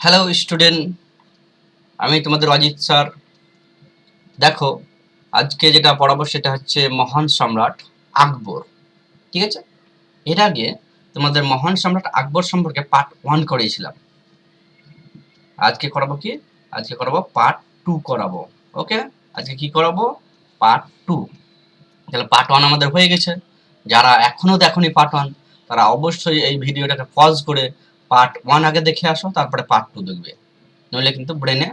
Hello student, আমি তোমাদের Ajit sir. দেখো, আজকে যেটা পড়াবো সেটা হচ্ছে মহান সম্রাট আকবর। ঠিক আছে, এর আগে তোমাদের মহান সম্রাট আকবর সম্পর্কে পার্ট 1 করিয়েছিলাম। আজকে করাবো কি? আজকে করাবো পার্ট 2 করাবো। ওকে, আজকে কি করাবো? পার্ট 2। তাহলে পার্ট 1 আমাদের হয়ে গেছে। যারা এখনো দেখোনি পার্ট 1, তারা অবশ্যই এই ভিডিওটাকে পজ করে পার্ট 1 আগে দেখে আসো, তারপরে পার্ট 2 দেখবে, নইলে কিন্তু ব্রেনে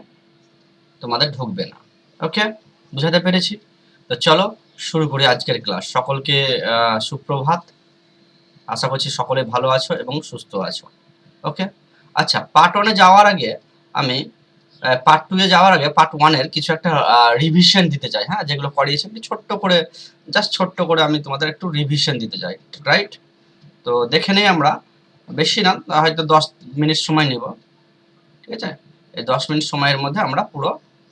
তোমাদের ঢুকবে না। ওকে, বুঝাতে পেরেছি? তো চলো শুরু করি আজকের ক্লাস। সকলকে সুপ্রভাত। আশা করছি সকলে ভালো আছো এবং সুস্থ আছো। ওকে, আচ্ছা, পার্ট 1 এ যাওয়ার আগে আমি পার্ট 2 এ যাওয়ার আগে পার্ট 1 এর কিছু একটা রিভিশন দিতে চাই। হ্যাঁ, যেগুলো পড়িয়েছি আমি ছোট্ট করে, জাস্ট ছোট্ট করে আমি তোমাদের একটু রিভিশন দিতে চাই, রাইট? তো দেখে নেই আমরা, বেশি না, হয়তো 10 মিনিট সময় নেব। ঠিক আছে, এই 10 মিনিট সময়ের মধ্যে আমরা পুরো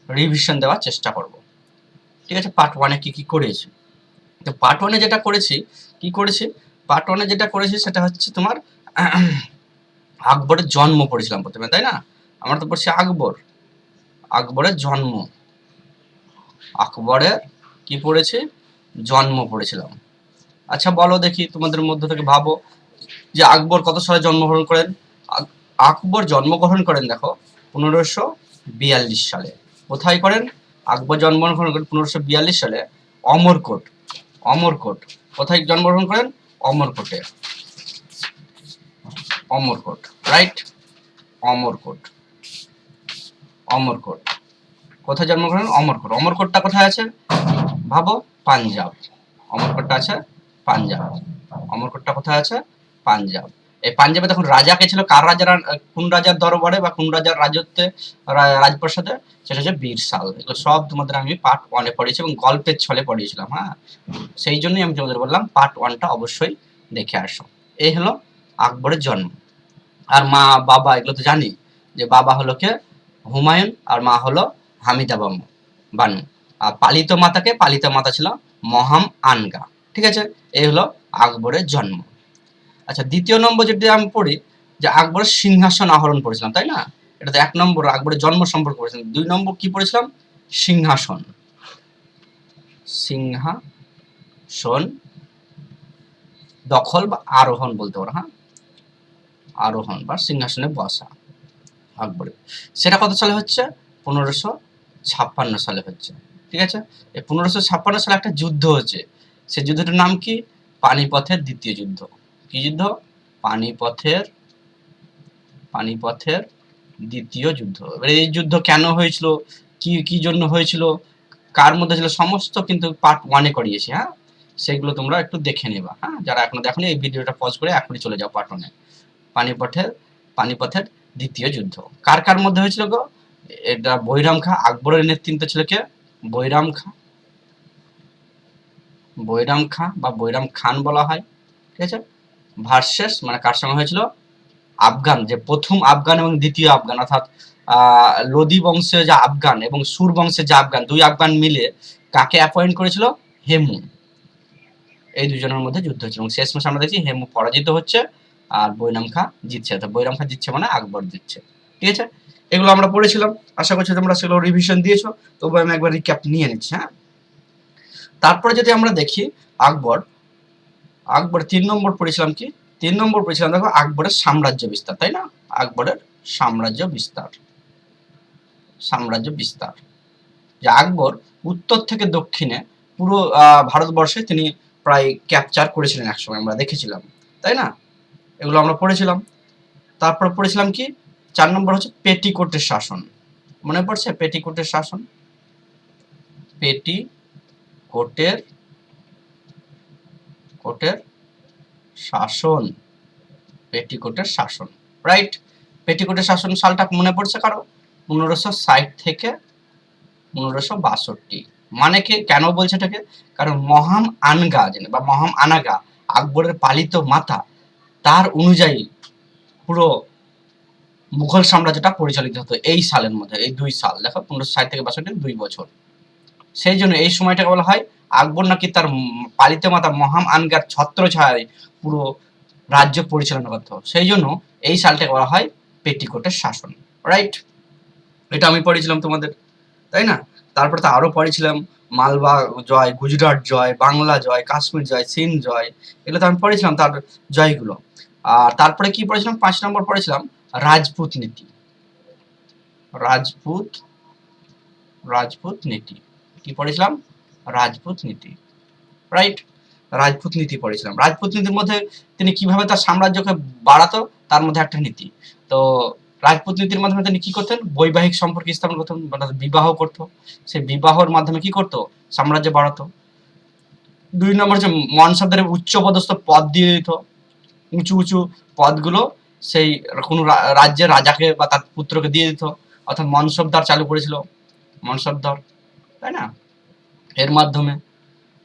রিভিশন দেওয়ার চেষ্টা করব। ঠিক আছে, পার্ট 1 এ কি কি করেছি। তো পার্ট 1 এ যেটা করেছি, কি করেছি? পার্ট 1 এ যেটা করেছি সেটা হচ্ছে তোমার আকবরের জন্ম পড়েছিলাম প্রথমে, তাই না? আমরা তো পড়ছি আকবর, আকবরের জন্ম। আকবরের কি পড়েছি? জন্ম পড়েছিলাম। আচ্ছা বলো দেখি, তোমাদের মধ্য থেকে ভাবো যে আকবর কত সালে জন্মগ্রহণ করেন? আকবর জন্মগ্রহণ করেন দেখো 1542 সালে। কোথায় করেন? আকবর জন্মগ্রহণ করেন 1542 সালে অমরকোট। অমরকোট কোথায় জন্মগ্রহণ করেন? অমরকোটে। অমরকোট, রাইট? অমরকোট, অমরকোট কোথায় জন্মগ্রহণ? অমরকোট। অমরকোটটা কোথায় আছে ভাবো? পাঞ্জাব। অমরকোটটা আছে পাঞ্জাব। অমরকোটটা কোথায় আছে? পাঞ্জাব। এই পাঞ্জাবে তখন রাজা কে ছিল? কার রাজার, কোন রাজার দরবারে বা কোন রাজার রাজত্বে, রাজপ্রাসাদে? সেটা হচ্ছে বীরসাল। এগুলো সব তোমাদের আমি পার্ট 1 এ পড়িয়েছি এবং গল্পের ছলে পড়িয়েছিলাম। হ্যাঁ, সেই জন্যই আমি তোমাদের বললাম পার্ট 1টা অবশ্যই দেখে আসো। এই হলো আকবরের জন্ম। আর মা বাবা এগুলো তো জানি, যে বাবা হলো কে? হুমায়ুন, আর মা হলো হামিদা বানু। আর পালিত মাতাকে, পালিত মাতা ছিল মহাম আনগা। ঠিক আছে, এই হলো আকবরের জন্ম। আচ্ছা, দ্বিতীয় নম্বর যদি আমি পড়ি, যে আকবরের সিংহাসন আহরণ করেছিলাম, তাই না? এটা তো 1 নম্বর আকবরের জন্ম সম্পর্কে পড়েছিলাম। 2 নম্বর কি পড়েছিলাম? সিংহাসন। সিংহাসন দখল বা আরোহণ বলতে পারো। হ্যাঁ, আরোহণ বা সিংহাসনে বসা আকবরের। সেটা কত সালে হচ্ছে? 1556 সালে হচ্ছে। ঠিক আছে, এই 1556 সালে একটা যুদ্ধ হচ্ছে। সেই যুদ্ধটার নাম কি? পানিপথের দ্বিতীয় যুদ্ধ। কি যুদ্ধ? পানিপথের, পানিপথের দ্বিতীয় যুদ্ধ। এবার এই যুদ্ধ কেন হয়েছিল, কি কি জন্য হয়েছিল, কার মধ্যে ছিল, সমস্ত কিন্তু পার্ট 1 এ করিয়েছি। হ্যাঁ, সেগুলো তোমরা একটু দেখে নেবা। হ্যাঁ, যারা এখনো দেখোনি এই ভিডিওটা পজ করে এখনই চলে যাও পার্ট 1 এ। পানিপথের, পানিপথের দ্বিতীয় যুদ্ধ কার কার মধ্যে হয়েছিল গো? এটা বৈরাম খাঁ, আকবরের নেতৃত্বে ছিল কে? বৈরাম খাঁ। বৈরাম খাঁ বা বৈরাম খান বলা হয়। ঠিক আছে, ভার্সেস মানে কার সঙ্গে হয়েছিল? আফগান, যে প্রথম আফগান এবং দ্বিতীয় আফগান, অর্থাৎ লোদি বংশের যে আফগান এবং সুর বংশের যে আফগান, দুই আফগান মিলে কাকে অ্যাপয়েন্ট করেছিল? হেমু। এই দুজনের মধ্যে যুদ্ধ হচ্ছে এবং শেষমেশ আমরা দেখছি হেমু পরাজিত হচ্ছে আর বৈরাম খাঁ জিতছে। অর্থাৎ বৈরাম খাঁ জিতছে মানে আকবর জিতছে। ঠিক আছে, এগুলো আমরা পড়েছিলাম, আশা করছি তোমরা সেগুলো রিভিশন দিয়েছো। তবু আমি একবার রিক্যাপ নিয়ে নিচ্ছি। হ্যাঁ, তারপরে যদি আমরা দেখি আকবর, আকবর 3 নম্বর পড়েছিলাম কি? 3 নম্বর পড়েছিলাম দেখো আকবরের সাম্রাজ্য বিস্তার, তাই না? আকবরের সাম্রাজ্য বিস্তার। সাম্রাজ্য বিস্তার, যে আকবর উত্তর থেকে দক্ষিণে পুরো ভারতবর্ষে তিনি প্রায় ক্যাপচার করেছিলেন একসময়, আমরা দেখেছিলাম, তাই না? এগুলো আমরা পড়েছিলাম। তারপর পড়েছিলাম কি? 4 নম্বর হচ্ছে পেটিকোটের শাসন। মনে পড়ছে পেটিকোটের শাসন? পেটিকোটের, কোটের শাসন, পেটিকোটের শাসন, রাইট? পেটিকোটের শাসন সালটা মনে পড়ছে কারো? 1560 থেকে 1562। মানে কি, কেন বলছে এটাকে? কারণ মহাম আনগা বা মহাম আনাগা, আকবরের পালিত মাতা, তার অনুযায়ী পুরো মুঘল সাম্রাজ্যটা পরিচালিত হতো এই সালের মধ্যে। এই 2 সাল দেখো, 1560 থেকে 62, 2 বছর। সেই জন্য এই সময়টাকে বলা হয় আকবর নাকি তার পালিত মাতা মহাম আনগার ছত্রছায়ায় পুরো রাজ্য পরিচালনা করত। সেই জন্য এই সালটাকে বলা হয় পেটিকোটের শাসন। রাইট? এটা আমি পড়েছিলাম তোমাদের, তাই না? তারপরে তো আরো পড়েছিলাম মালবা জয়, গুজরাট জয়, বাংলা জয়, কাশ্মীর জয়, সিন্ধ জয়, এগুলো তো আমি পড়েছিলাম তার জয়গুলো। আর তারপরে কি পড়েছিলাম, 5 নম্বর পড়েছিলাম রাজপুত নীতি। রাজপুত রাজপুত নীতি কি পড়েছিলাম? রাজপুত নীতি, রাইট? রাজপুত নীতি পড়েছিলাম। রাজপুত নীতির মধ্যে তিনি কিভাবে তার সাম্রাজ্যকে বাড়াতো তার মধ্যে একটা নীতি। তো রাজপুত নীতির মাধ্যমে তিনি কি করতেন? বৈবাহিক সম্পর্ক স্থাপন করতেন, মানে বিবাহ করতো। সেই বিবাহর মাধ্যমে কি করতো? সাম্রাজ্য বাড়াতো। 2 নম্বর হচ্ছে মনসবদারের উচ্চ পদস্থ পদ দিয়ে দিত। উঁচু উঁচু পদগুলো সেই কোনো রাজ্যের রাজাকে বা তার পুত্রকে দিয়ে দিত, অর্থাৎ মনসবদার চালু করেছিল, মনসবদার, তাই না? এর মাধ্যমে,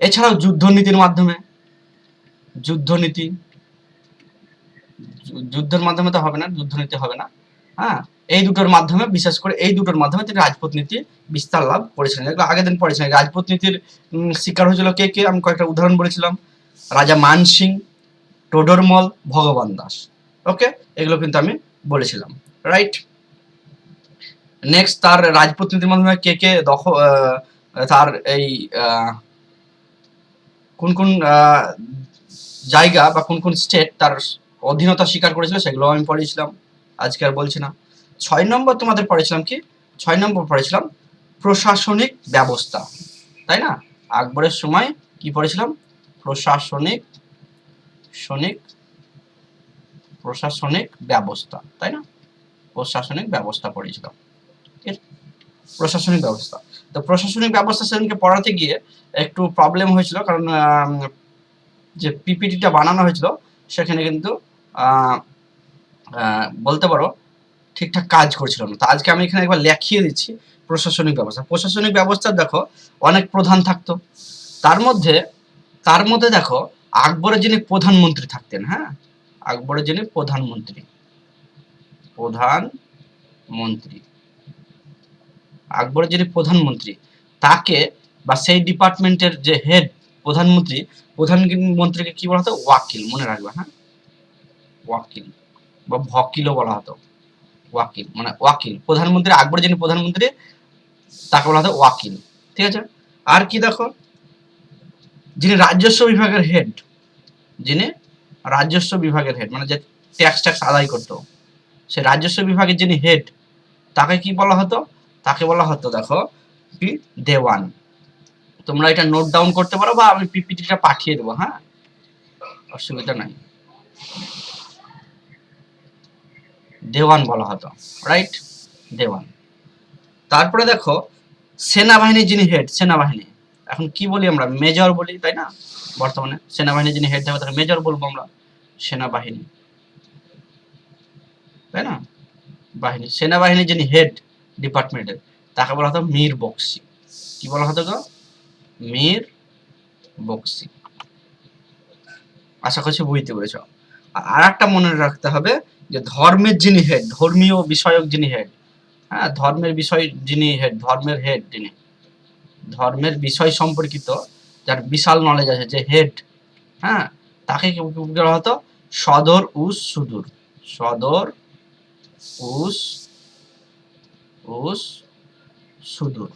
এছাড়াও যুদ্ধনীতির মাধ্যমে, যুদ্ধনীতি, যুদ্ধের মাধ্যমে তো হবে না, যুদ্ধনীতি হবে না, হ্যাঁ, এই দুটোর মাধ্যমে, বিশেষ করে এই দুটোর মাধ্যমে তিনি রাজপুত নীতি বিস্তার লাভ করেছিলেন। এগুলো আগের দিন পড়েছিলেন। রাজপুত নীতির শিকার হয়েছিল কে কে? আমি কয়েকটা উদাহরণ বলেছিলাম, রাজা মান সিং, টোডরমল, ভগবান দাস। ওকে, এগুলো কিন্তু আমি বলেছিলাম, রাইট? নেক্সট, তার রাজপুত নীতির মাধ্যমে কে কে তার এই কোন কোন জায়গা বা কোন কোন স্টেট তার অধীনতা স্বীকার করেছিল সেগুলো আমি পড়েছিলাম, আজকে আর বলছি না। 6 নম্বর তোমাদের পড়েছিলাম কি? 6 নম্বর পড়েছিলাম প্রশাসনিক ব্যবস্থা, তাই না? আকবরের সময় কি পড়েছিলাম? প্রশাসনিক সনিক প্রশাসনিক ব্যবস্থা, তাই না? প্রশাসনিক ব্যবস্থা পড়েছিলাম, প্রশাসনিক ব্যবস্থা। তো প্রশাসনিক ব্যবস্থা সেদিনকে পড়াতে গিয়ে একটু প্রবলেম হয়েছিল, কারণ যে পিপিটিটা বানানো হয়েছিল সেখানে কিন্তু বলতে পারো ঠিকঠাক কাজ করছিল না। তো আজকে আমি এখানে একবার লেখিয়ে দিচ্ছি প্রশাসনিক ব্যবস্থা। প্রশাসনিক ব্যবস্থা দেখো অনেক প্রধান থাকতো, তার মধ্যে দেখো আকবরের যিনি প্রধানমন্ত্রী থাকতেন, হ্যাঁ, আকবরের যিনি প্রধানমন্ত্রী, আকবরের যিনি প্রধানমন্ত্রী, তাকে বা সেই ডিপার্টমেন্টের যে হেড, প্রধানমন্ত্রীকে কি বলা হতো? ওয়াকিল, মনে রাখবে, হ্যাঁ, ওয়াকিল বা ভকিলও বলা হতো। ওয়াকিল মানে ওয়াকিল, প্রধানমন্ত্রী, আকবরের যিনি প্রধানমন্ত্রী তাকে বলা হতো ওয়াকিল, ঠিক আছে? আর কি দেখো, যিনি রাজস্ব বিভাগের হেড, যিনি রাজস্ব বিভাগের হেড মানে যে ট্যাক্স আদায় করতো, সে রাজস্ব বিভাগের যিনি হেড তাকে কি বলা হতো? তাকে বলা হতো দেখো কি? দেওয়ান। তোমরা এটা নোট ডাউন করতে পারো বা আমি পিপিটিটা পাঠিয়ে দেবো, হ্যাঁ, অসুবিধা নাই। দেওয়ান বলা হতো, রাইট? দেওয়ান। তারপরে দেখো সেনাবাহিনীর যিনি হেড, সেনাবাহিনী, এখন কি বলি আমরা? মেজর বলি, তাই না? বর্তমানে সেনাবাহিনীর যিনি হেড থাকবে তাকে মেজর বলবো আমরা, সেনাবাহিনী, তাই না? বাহিনী, সেনাবাহিনীর যিনি হেড ডিপার্টমেন্টের তাকে বলা হতো মীর বক্সি। কি বলা হতো গো? মীর বক্সি। আশা করছি বুঝতে পেরেছ। আর একটা মনে রাখতে হবে যে ধর্মের যিনি হেড, ধর্মীয় বিষয়ক যিনি হেড, হ্যাঁ, ধর্মের বিষয় যিনি হেড, ধর্মের হেড যিনি, ধর্মের বিষয় সম্পর্কিত যার বিশাল নলেজ আছে, যে হেড, হ্যাঁ, তাকে কি বলা হতো? সদর উস সুদূর, সদর উস উস সুদূর,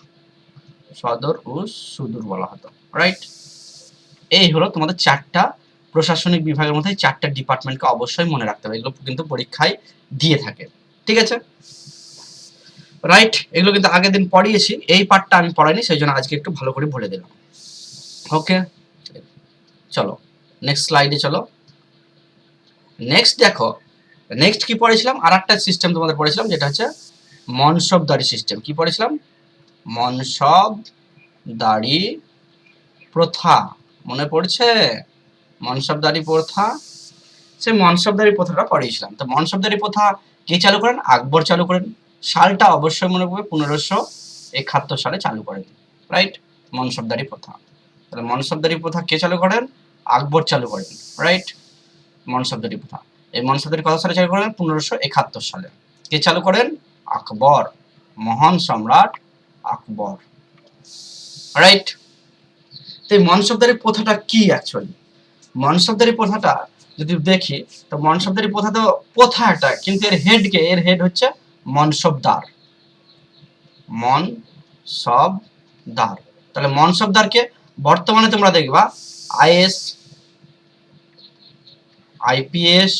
সদর উস সুদূর বলা হতো, রাইট? এই হলো তোমাদের 4টা প্রশাসনিক বিভাগের মধ্যে 4টা ডিপার্টমেন্টকে অবশ্যই মনে রাখতে হবে, এগুলো কিন্তু পরীক্ষায় দিয়ে থাকে, ঠিক আছে, রাইট? এগুলো কিন্তু আগের দিন পড়িয়েছি, এই পার্টটা আমি পড়াইনি, সেই জন্য আজকে একটু ভালো করে বলে দিলাম। ওকে, চলো নেক্সট স্লাইডে চলো। নেক্সট দেখো, নেক্সট কি পড়েছিলাম? আর একটা সিস্টেম তোমাদের পড়েছিলাম, যেটা হচ্ছে মনসবদারি সিস্টেম। কি পড়েছিলাম? মনসবদারি প্রথা, মনে পড়ছে? মনসবদারি প্রথা, সেই মনসবদারি প্রথাটা পড়িয়েছিলাম। তো মনসবদারি প্রথা কে চালু করেন? আকবর চালু করেন। সালটা অবশ্যই মনে রাখবে, 1571 সালে চালু করেন, রাইট? মনসবদারি প্রথা। তাহলে মনসবদারি প্রথা কে চালু করেন? আকবর চালু করেন, রাইট? মনসবদারি প্রথা, এই মনসবদারি কত সালে চালু করেন? 1571 সালে। কে চালু করেন? আকবর, মহান সম্রাট আকবর, রাইট? তো এই মনসবদারি প্রথাটা কি অ্যাকচুয়ালি? মনসবদারি প্রথাটা যদি দেখি, তো মনসবদারি প্রথা তো প্রথা একটা, কিন্তু এর হেড কে? এর হেড হচ্ছে মনসবদার। মনসবদার, তাহলে মনসবদারকে বর্তমানে তোমরা দেখবা আইএস, আইপিএস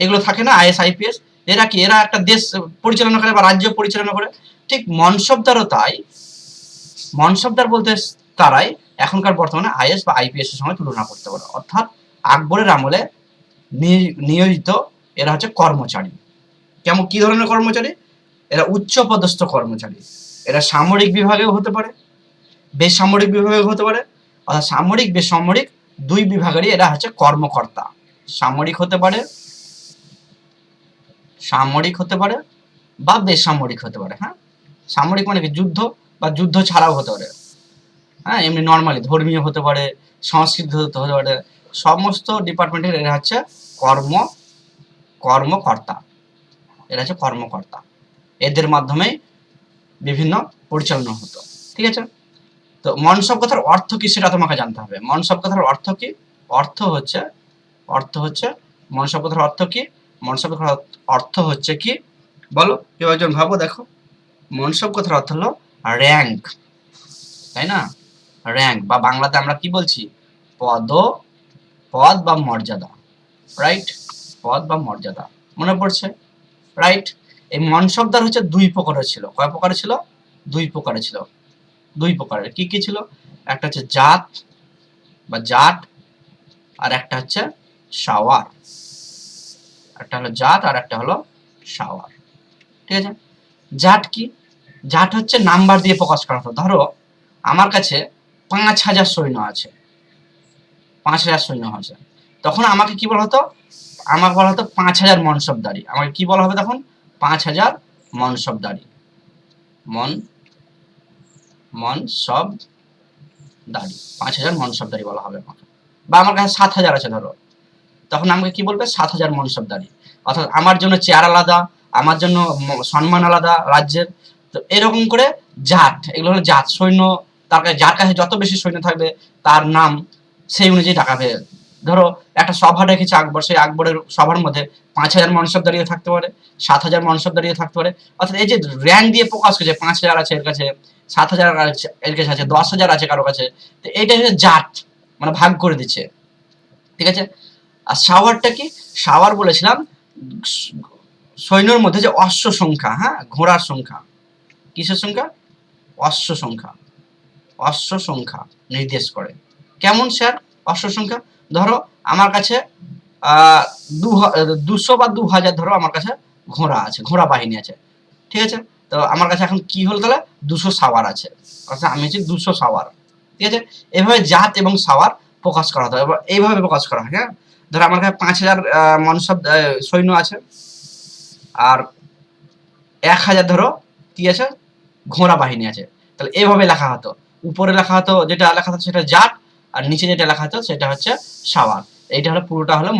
এগুলো থাকে না, আইএস আইপিএস, এরা কি, এরা একটা দেশ পরিচালনা করে বা রাজ্য পরিচালনা করে। ঠিক মনসবদারও তাই, মনসবদার বলতে তারাই এখনকার বর্তমানে আইএস বা আইপিএস এর সঙ্গে তুলনা করতে পারে। অর্থাৎ আকবরের আমলে নিয়োজিত এরা হচ্ছে কর্মচারী। কেমন, কি ধরনের কর্মচারী? এরা উচ্চ পদস্থ কর্মচারী। এরা সামরিক বিভাগেও হতে পারে, বেসামরিক বিভাগেও হতে পারে, অর্থাৎ সামরিক বেসামরিক দুই বিভাগেরই এরা হচ্ছে কর্মকর্তা। সামরিক হতে পারে, সামরিক হতে পারে বা বেসামরিক হতে পারে। হ্যাঁ, সামরিক মানে কি, যুদ্ধ বা যুদ্ধ ছাড়াও হতে পারে। হ্যাঁ, এমনি নর্মালি ধর্মীয় হতে পারে, সংস্কৃতি হতে পারে, সমস্ত ডিপার্টমেন্টের এরা হচ্ছে কর্মকর্তা। এরা হচ্ছে কর্মকর্তা, এদের মাধ্যমে বিভিন্ন পরিচালনা হতো। ঠিক আছে, তো মনসব কথার অর্থ কি সেটা তোমাকে জানতে হবে। মনসব কথার অর্থ কি? অর্থ হচ্ছে মনসব কথার অর্থ কি? মনসব কথার অর্থ হচ্ছে কি বলো, কেউ একজন ভাবো, দেখো। মনসব কথার অর্থ হলো র্যাঙ্ক, তাই না? র্যাঙ্ক, বা বাংলাতে আমরা কি বলছি, পদ বা মর্যাদা, রাইট? পদ বা মর্যাদা, মনে পড়ছে, রাইট? এই মনসবদার হচ্ছে দুই প্রকারের ছিল। কয় প্রকারের ছিল? দুই প্রকারের ছিল। দুই প্রকারের কি কি ছিল? একটা হচ্ছে জাত বা জাট, আর একটা হচ্ছে সাওয়ার। একটা হলো জাট আর একটা হলো সাওয়ার। ঠিক আছে, জাট কি? জাট হচ্ছে নাম্বার দিয়ে প্রকাশ করা হতো। ধরো আমার কাছে 5,000 সৈন্য আছে, 5,000 সৈন্য আছে, তখন আমাকে কি বলা হতো? আমাকে বলা হতো 5,000 মনসবদারি। আমাকে কি বলা হবে তখন? 5,000 মনসবদারি। মনসবদারি, 5,000 মনসবদারি বলা হবে আমাকে। বা আমার কাছে 7,000 আছে ধরো, তখন আমাকে কি বলবে? 7,000 মনসবদারি। অর্থাৎ আমার জন্য চেয়ার আলাদা, আমার জন্য সম্মান আলাদা রাজ্যের। তো এরকম করে জাত, এগুলো হলো জাত সৈন্য। তার কাছে, যার কাছে যত বেশি সৈন্য থাকবে তার নাম সেই অনুযায়ী ডাকা হবে। ধরো একটা সভা রেখেছে আকবর, সেই আকবরের সভার মধ্যে 5,000 মনসবদারিও থাকতে পারে, 7,000 মনসবদারিও থাকতে পারে। অর্থাৎ এই যে র্যাঙ্ক দিয়ে প্রকাশ করছে, 5,000 আছে এর কাছে, 7,000 এর কাছে আছে, 10,000 আছে কারো কাছে, তো এইটাই হচ্ছে জাত, মানে ভাগ করে দিচ্ছে। ঠিক আছে, আর সাওয়ারটা কি? সাওয়ার বলেছিলাম সৈন্যের মধ্যে যে অশ্ব সংখ্যা, হ্যাঁ, ঘোড়ার সংখ্যা, কিসের সংখ্যা? অশ্ব সংখ্যা। অশ্ব সংখ্যা নির্দেশ করে। কেমন স্যার অশ্ব সংখ্যা? ধরো আমার কাছে 200 বা 2,000 ধরো আমার কাছে ঘোড়া আছে, ঘোড়া বাহিনী আছে। ঠিক আছে, তো আমার কাছে এখন কি হলো তাহলে? 200 সাওয়ার আছে, অর্থাৎ আমি হচ্ছে 200 সাওয়ার। ঠিক আছে, এভাবে জাত এবং সাওয়ার প্রকাশ করা হতো, এইভাবে প্রকাশ করা হয়। হ্যাঁ, ধরো আমার কাছে 5,000 মনসব সৈন্য আছে, আর 1,000 ধরো কি আছে? ঘোড়া বাহিনী আছে। তাহলে এইভাবে লেখা হতো, উপরে লেখা হতো, যেটা লেখা হতো সেটা জাট, আর নিচে যেটা লেখা হতো সেটা হচ্ছে সাওয়ার। এইটা হলো পুরোটা হলো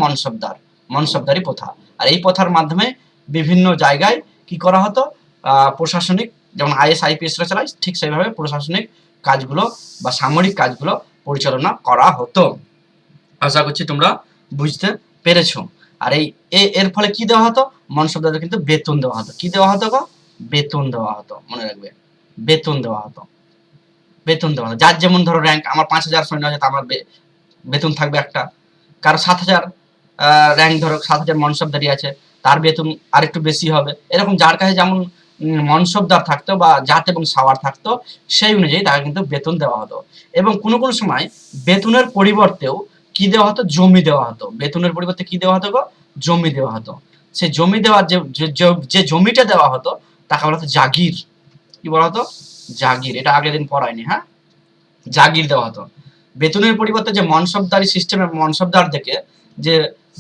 মনসবদারি প্রথা। আর এই প্রথার মাধ্যমে বিভিন্ন জায়গায় কি করা হতো? প্রশাসনিক, যেমন আইএস আইপিএসরা চালায়, ঠিক সেইভাবে প্রশাসনিক কাজগুলো বা সামরিক কাজগুলো পরিচালনা করা হতো। আশা করছি তোমরা বুঝতে পেরেছো। আর এর ফলে কি দেওয়া হতো? মনসবদারদের কিন্তু বেতন দেওয়া হতো। কি দেওয়া হতো গো? বেতন দেওয়া হতো, মনে রাখবে, বেতন দেওয়া হতো। বেতন দেওয়া হতো, যার যেমন ধরো র্যাঙ্ক। আমার 5,000 সৈন্য আছে, আমার বেতন থাকবে একটা। কারো 7,000 র্যাঙ্ক, ধরো 7,000 মনসবদারি আছে, তার বেতন আরেকটু বেশি হবে। এরকম যার কাছে যেমন মনসবদার থাকতো বা জাত এবং সাওয়ার থাকতো, সেই অনুযায়ী তাকে কিন্তু বেতন দেওয়া হতো। এবং কোনো কোনো সময় বেতনের পরিবর্তেও কি দেওয়া হতো? জমি দেওয়া হতো। বেতনের পরিবর্তে কি দেওয়া হতো গো? জমি দেওয়া হতো। সেই জমি দেওয়ার যে জমিটা দেওয়া হতো তাকে বলা হতো জাগির। কি বলা হতো? জাগির। এটা আগের দিন পড়ায়নি, হ্যাঁ, জাগির দেওয়া হতো। বেতনের পরিবর্তে যে মনসবদারি সিস্টেমে মনসবদারদেরকে যে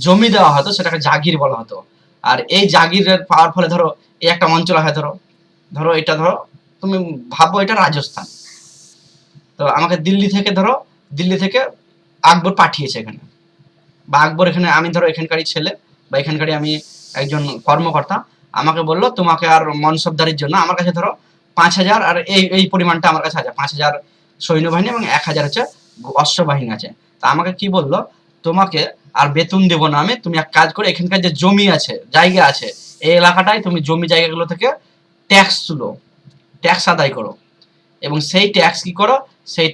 জমি দেওয়া হতো সেটাকে জাগির বলা হতো। আর এই জাগিরের পাওয়ার ফলে ধরো এই একটা অঞ্চল হয়, ধরো ধরো এটা ধরো তুমি ভাবো এটা রাজস্থান, তো আমাকে দিল্লি থেকে আকবর পাঠিয়েছে এখানে, বা আকবর এখানে, আমি ধরো এখানকারই ছেলে বা এখানকারই আমি একজন কর্মকর্তা, আমাকে বললো তোমাকে আর মনসবদারির জন্য আমার কাছে ধরো 5,000, আর এই পরিমাণটা আমার কাছে আছে, 5,000 সৈন্যবাহিনী এবং 1,000 হচ্ছে অশ্ববাহিনী আছে। তা আমাকে কি বললো? তোমাকে আর বেতন দেবো না আমি, তুমি এক কাজ করে এখানকার যে জমি আছে, জায়গা আছে, এই এলাকাটায় তুমি জমি জায়গাগুলো থেকে ট্যাক্স তুলো, ট্যাক্স আদায় করো, এবং সেই ট্যাক্স কি করো, সেই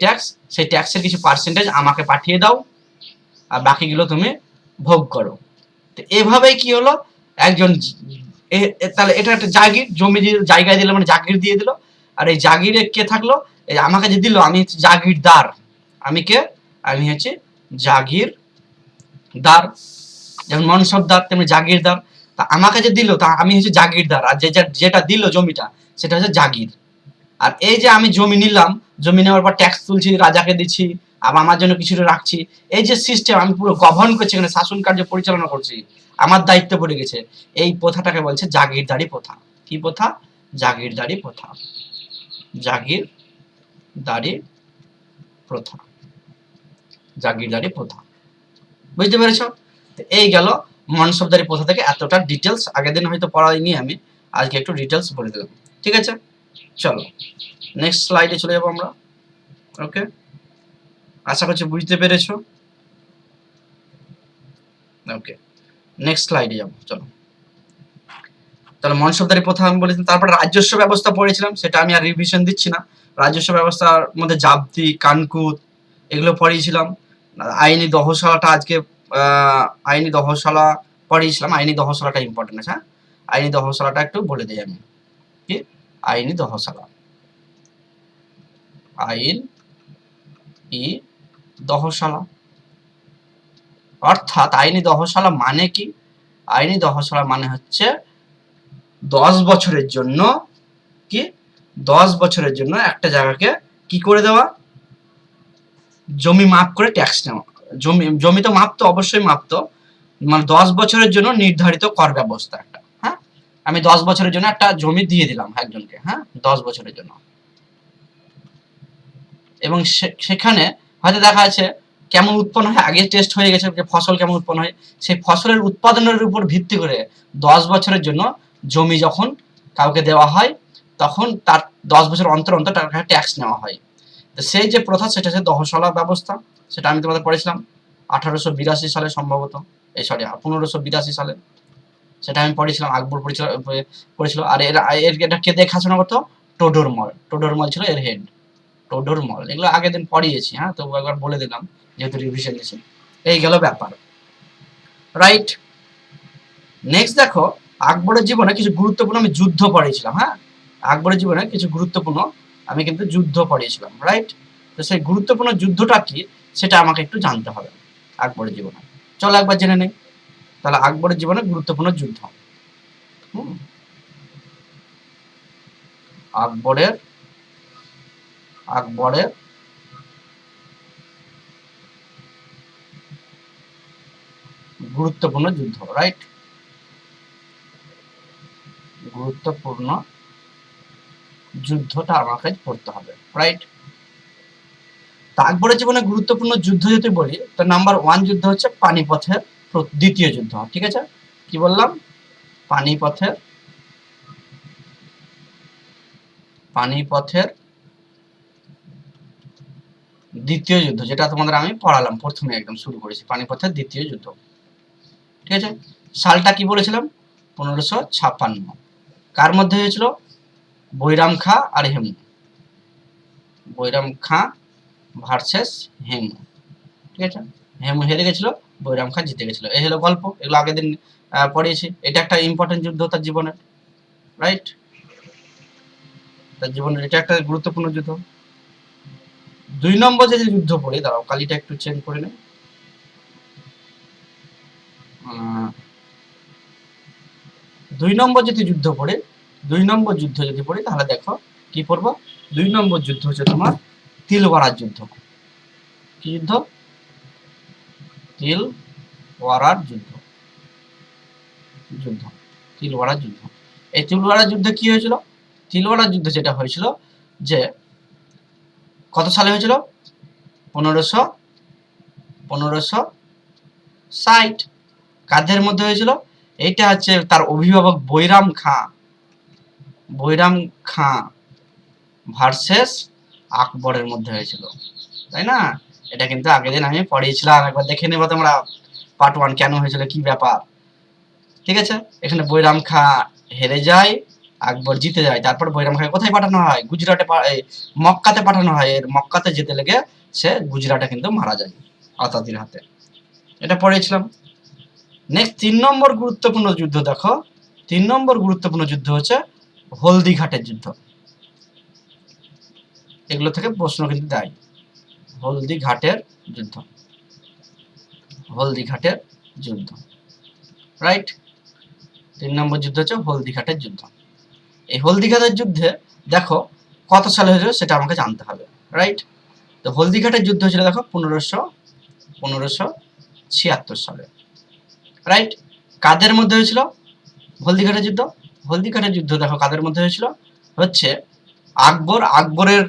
ট্যাক্সের কিছু পার্সেন্টেজ আমাকে পাঠিয়ে দাও, আর বাকিগুলো তুমি ভোগ করো। তো এভাবেই কি হলো, একজন তাহলে এটা একটা জাগির, জমি জায়গায় দিল মানে জাগির দিয়ে দিল। আর এই জাগিরে কে থাকলো, এই আমাকে যে দিল আমি হচ্ছে জাগিরদার। আমি কে, আমি হচ্ছে জাগিরদার। যেমন মনসবদার তেমনি জাগিরদার। তা আমাকে যে দিল তা আমি হচ্ছে জাগিরদার, আর যেটা দিল জমিটা সেটা হচ্ছে জাগির। আর এই যে আমি জমি নিলাম, জমি নেওয়ার পর ট্যাক্স তুলছি, রাজাকে দিচ্ছি, আবার আমার জন্য কিছুটা রাখছি, এই যে সিস্টেম আমি পুরো গভর্ন করছি, এখানে শাসন কার্য পরিচালনা করছি, আমার দায়িত্ব পড়ে গেছে, এই প্রথাটাকে বলছে জাগিরদারি প্রথা। কি প্রথা? জাগিরদারি প্রথা। জাগিরদারি প্রথা। জাগিরদারি প্রথা। বুঝতে পেরেছ? এই গেল মনসবদারি প্রথা থেকে এতটা ডিটেলস। আগের দিন হয়তো পড়াইনি আমি, আজকে একটু ডিটেলস বলে দিলাম। ঠিক আছে, চলো নেক্সট স্লাইডে চলে যাবো আমরা। ওকে, আশা করছি বুঝতে পেরেছো। ওকে, নেক্সট স্লাইডে যাবো, চলো। তাহলে মনসবদারি প্রথা আমি বলেছিলাম, তারপর রাজস্ব ব্যবস্থা পড়েছিলাম, সেটা আমি আর রিভিশন দিচ্ছি না। রাজস্ব ব্যবস্থার মধ্যে জাবতি, কানকুত এগুলো পড়িয়েছিলাম। আইনি দহশালাটা আজকে আইনি দহশালা পড়িয়েছিলাম। আইনি দহশালাটা ইম্পর্টেন্ট আছে, হ্যাঁ। আইনি দহশালাটা একটু বলে দিই আমি। কি আইনি দহশালা? আইন ই দহশালা অর্থাৎ আইনি দহশালা মানে কি? আইনি দহশালা মানে হচ্ছে 10 বছরের জন্য, কি 10 বছরের জন্য একটা জায়গাকে কি করে দেওয়া, জমি মাপ করে ট্যাক্স নেওয়া। জমি তো মাপতো, অবশ্যই মাপতো, মানে 10 বছরের জন্য নির্ধারিত কর ব্যবস্থা একটা, হ্যাঁ। আমি 10 বছরের জন্য একটা জমি দিয়ে দিলাম একজনকে, হ্যাঁ, 10 বছরের জন্য। এবং সেখানে হয়তো দেখা যাচ্ছে কেমন উৎপন্ন হয়, আগে টেস্ট হয়ে গেছে যে ফসল কেমন উৎপন্ন হয়, সেই ফসলের উৎপাদনের উপর ভিত্তি করে 10 বছরের জন্য জমি যখন কাউকে দেওয়া হয়, তখন তার 10 বছর অন্তর অন্তর টাকা ট্যাক্স নেওয়া হয়। তো সেই যে প্রথা, সেটা হচ্ছে দহশালা ব্যবস্থা। সেটা আমি তোমাদের পড়েছিলাম 1882 সালে সম্ভবত, এই সরি 1582 সালে, সেটা আমি পড়েছিলাম। আকবর পড়েছিল। আর এটা কে দেখাশোনা করতো? টোডরমল। টোডরমল ছিল এর হেড। টোডরমল, এগুলো আগের দিন পড়িয়েছি, হ্যাঁ, তো একবার বলে দিলাম যেহেতু রিভিশন দিয়েছি। এই গেল ব্যাপার, রাইট। নেক্সট দেখো, আকবরের জীবনে কিছু গুরুত্বপূর্ণ আমি যুদ্ধ পড়িয়েছিলাম, হ্যাঁ। আকবরের জীবনে কিছু গুরুত্বপূর্ণ আমি কিন্তু যুদ্ধ পড়িয়েছিলাম, রাইট। তো সেই গুরুত্বপূর্ণ যুদ্ধটা কি সেটা আমাকে একটু জানতে হবে আকবরের জীবনে। চলো একবার জেনে নেই। তাহলে আকবরের জীবনে গুরুত্বপূর্ণ যুদ্ধ, আকবরের আকবরের গুরুত্বপূর্ণ যুদ্ধ, রাইট। গুরুত্বপূর্ণ যুদ্ধটা আমাকে পড়তে হবে, রাইট। তা আকবরের জীবনে গুরুত্বপূর্ণ যুদ্ধ যদি বলি, তো নাম্বার 1 যুদ্ধ হচ্ছে পানিপথের দ্বিতীয় যুদ্ধ। ঠিক আছে, কি বললাম? পানিপথের দ্বিতীয় যুদ্ধ, যেটা তোমাদের আমি পড়ালাম প্রথমে, একদম শুরু করেছি, পানিপথের দ্বিতীয় যুদ্ধ। ঠিক আছে, সালটা কি বলেছিলাম? 1556। কার মধ্যে হয়েছিল? বৈরাম খাঁ আর হেমু। বৈরাম খাঁ ভার্সেস হেমু। ঠিক আছে, হেমু হেরে গেছিল, বৈরাম খাঁ জিতে গেছিল। এই হলো গল্প, এগুলো আগের দিন পড়িয়েছি। এটা একটা ইম্পর্টেন্ট যুদ্ধ তার জীবনের, রাইট। তার জীবনের এটা একটা গুরুত্বপূর্ণ যুদ্ধ। 2 নম্বর যে যুদ্ধ পড়ি, দাঁড়াও কালিটা একটু চেঞ্জ করে নেই। 2 নম্বর যদি যুদ্ধ পড়ে, 2 নম্বর যুদ্ধ যদি পড়ি, তাহলে দেখো কি পড়বো। 2 নম্বর যুদ্ধ হচ্ছে তোমার তিলওয়ারার যুদ্ধ। কি যুদ্ধ? তিলওয়ারার যুদ্ধ। তিলওয়ারার যুদ্ধ। এই তিলওয়ারার যুদ্ধে কি হয়েছিল? তিলওয়ারার যুদ্ধে যেটা হয়েছিল, যে কত সালে হয়েছিল? 1560। কাদের মধ্যে হয়েছিল? এইটা হচ্ছে তার অভিভাবক বৈরাম খাঁ ভার্সেস আকবরের মধ্যে হয়েছিল, তাই না? এটা কিন্তু আগের দিন আমি পড়িয়েছিলাম, একবার দেখে নেবো তোমরা পার্ট 1 কেন হয়েছিল, কি ব্যাপার। ঠিক আছে, এখানে বৈরাম খাঁ হেরে যায়, আকবর জিতে যায়। তারপর বৈরাম খাঁকে কোথায় পাঠানো হয়? গুজরাটে, মক্কাতে পাঠানো হয়। এর মক্কাতে যেতে লেগে সে গুজরাটে কিন্তু মারা যায় আতাতির হাতে। এটা পড়েছিলাম। নেক্সট 3 নম্বর গুরুত্বপূর্ণ যুদ্ধ দেখো, 3 নম্বর গুরুত্বপূর্ণ যুদ্ধ হচ্ছে হলদিঘাটের যুদ্ধ। এগুলো থেকে প্রশ্ন কিন্তু দেয়। হলদিঘাটের যুদ্ধ, হলদিঘাটের যুদ্ধ, রাইট। 3 নম্বর যুদ্ধ হচ্ছে হলদিঘাটের যুদ্ধ। এই হলদিঘাটের যুদ্ধে দেখো কত সালে হয়েছিল সেটা আমাকে জানতে হবে, রাইট। তো হলদিঘাটের যুদ্ধ হয়েছিল দেখো 1576 সালে, রাইট। কাদের মধ্যে হয়েছিল হলদিঘাটের যুদ্ধ? হলদিঘাটের যুদ্ধ দেখো কাদের মধ্যে হয়েছিল, হচ্ছে আকবর, আকবরের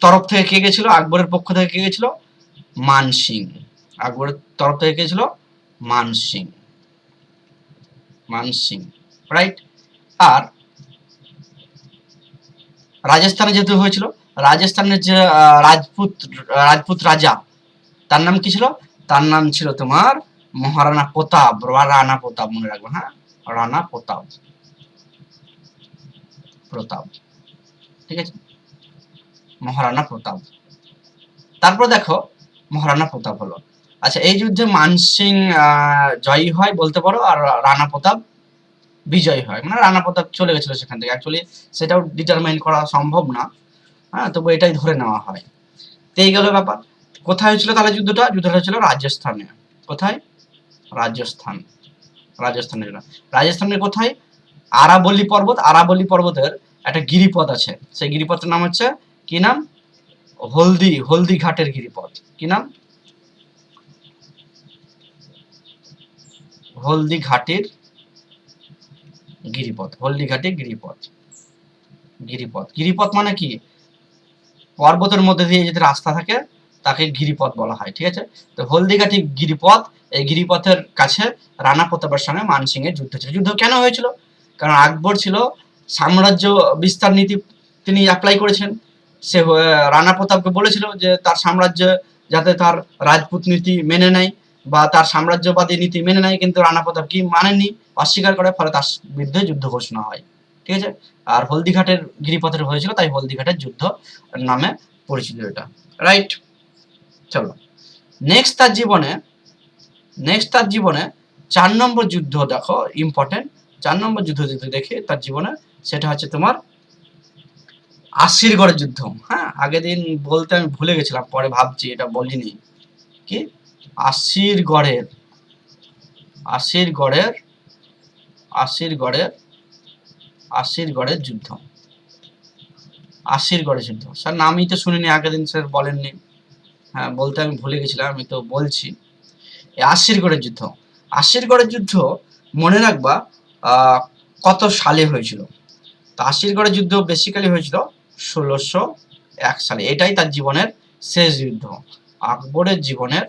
তরফ থেকে কে গেছিল? আকবরের পক্ষ থেকে কে গেছিল? মানসিং। আকবরের তরফ থেকে কে ছিল? মানসিং, মানসিং, রাইট। আর রাজস্থানে যেহেতু হয়েছিল, রাজস্থানের যে রাজপুত রাজা, তার নাম কি ছিল? তার নাম ছিল তোমার মহারানা প্রতাপ, রানা প্রতাপ, মনে রাখবো, হ্যাঁ, রানা প্রতাপ, প্রতাপ, ঠিক আছে, মহারানা প্রতাপ। তারপর দেখো মহারানা প্রতাপ হলো। আচ্ছা, এই যুদ্ধে মানসিং জয়ী হয় বলতে পারো, আর রানা প্রতাপ বিজয়ী হয়। মানে রানা প্রতাপ চলে গেছিল সেখান থেকে, অ্যাকচুয়ালি সেটাও ডিটারমাইন করা সম্ভব না, হ্যাঁ, তবু এটাই ধরে নেওয়া হয়। তো এই গেল ব্যাপার। কোথায় হয়েছিল তাহলে যুদ্ধটা? যুদ্ধটা হয়েছিল রাজস্থানে। কোথায়? রাজস্থান, রাজস্থানের, রাজস্থানের কোথায়? আরাবল্লী পর্বত, আরাবল্লী পর্বতের একটা গিরিপথ আছে, সেই গিরিপথের নাম হচ্ছে কি নাম? হলদিঘাটের গিরিপথ। কি নাম? হলদিঘাটের গিরিপথ, হলদিঘাটের গিরিপথ, গিরিপথ, গিরিপথ মানে কি? পর্বতের মধ্যে দিয়ে যদি রাস্তা থাকে তাকে গিরিপথ বলা হয়, ঠিক আছে। তো হলদিঘাটি গিরিপথ, এই গিরিপথের কাছে রানা প্রতাপের সঙ্গে মানসিং এর যুদ্ধ ছিল। যুদ্ধ কেন হয়েছিল? কারণ আকবর ছিল সাম্রাজ্য বিস্তার নীতি তিনি অ্যাপ্লাই করেছিলেন। সে রানা প্রতাপকে বলেছিল যে তার সাম্রাজ্য যাতে তার রাজপুত নীতি মেনে নেয় বা তার সাম্রাজ্যবাদী নীতি মেনে নেয়, কিন্তু রানা প্রতাপ কি মানেনি, অস্বীকার করে, ফলে তার বিরুদ্ধে যুদ্ধ ঘোষণা হয়, ঠিক আছে। আর হলদিঘাটের গিরিপথের হয়েছিল, তাই হলদিঘাটের যুদ্ধ নামে পরিচিত এটা, রাইট। চলো নেক্সট তার জীবনে 4 নম্বর যুদ্ধ দেখো, ইম্পর্টেন্ট। 4 নম্বর যুদ্ধ যদি দেখি তার জীবনে, সেটা হচ্ছে তোমার আশিরগড়ের যুদ্ধ। হ্যাঁ, আগের দিন বলতে আমি ভুলে গেছিলাম, পরে ভাবছি এটা বলিনি। কি? আশিরগড়ের, আশিরগড়ের, আশিরগড়ের, আশিরগড়ের যুদ্ধ, আশিরগড়ের যুদ্ধ। স্যার নামই তো শুনিনি, আগের দিন স্যার বলেননি। হ্যাঁ, বলতে আমি ভুলে গেছিলাম, আমি তো বলছি। আশিরগড়ের যুদ্ধ, আশিরগড়ের যুদ্ধ মনে রাখবা কত সালে হয়েছিল। তো আশিরগড়ের যুদ্ধ বেসিক্যালি হয়েছিল 1601 সালে। এটাই তার জীবনের শেষ যুদ্ধ। আকবরের জীবনের,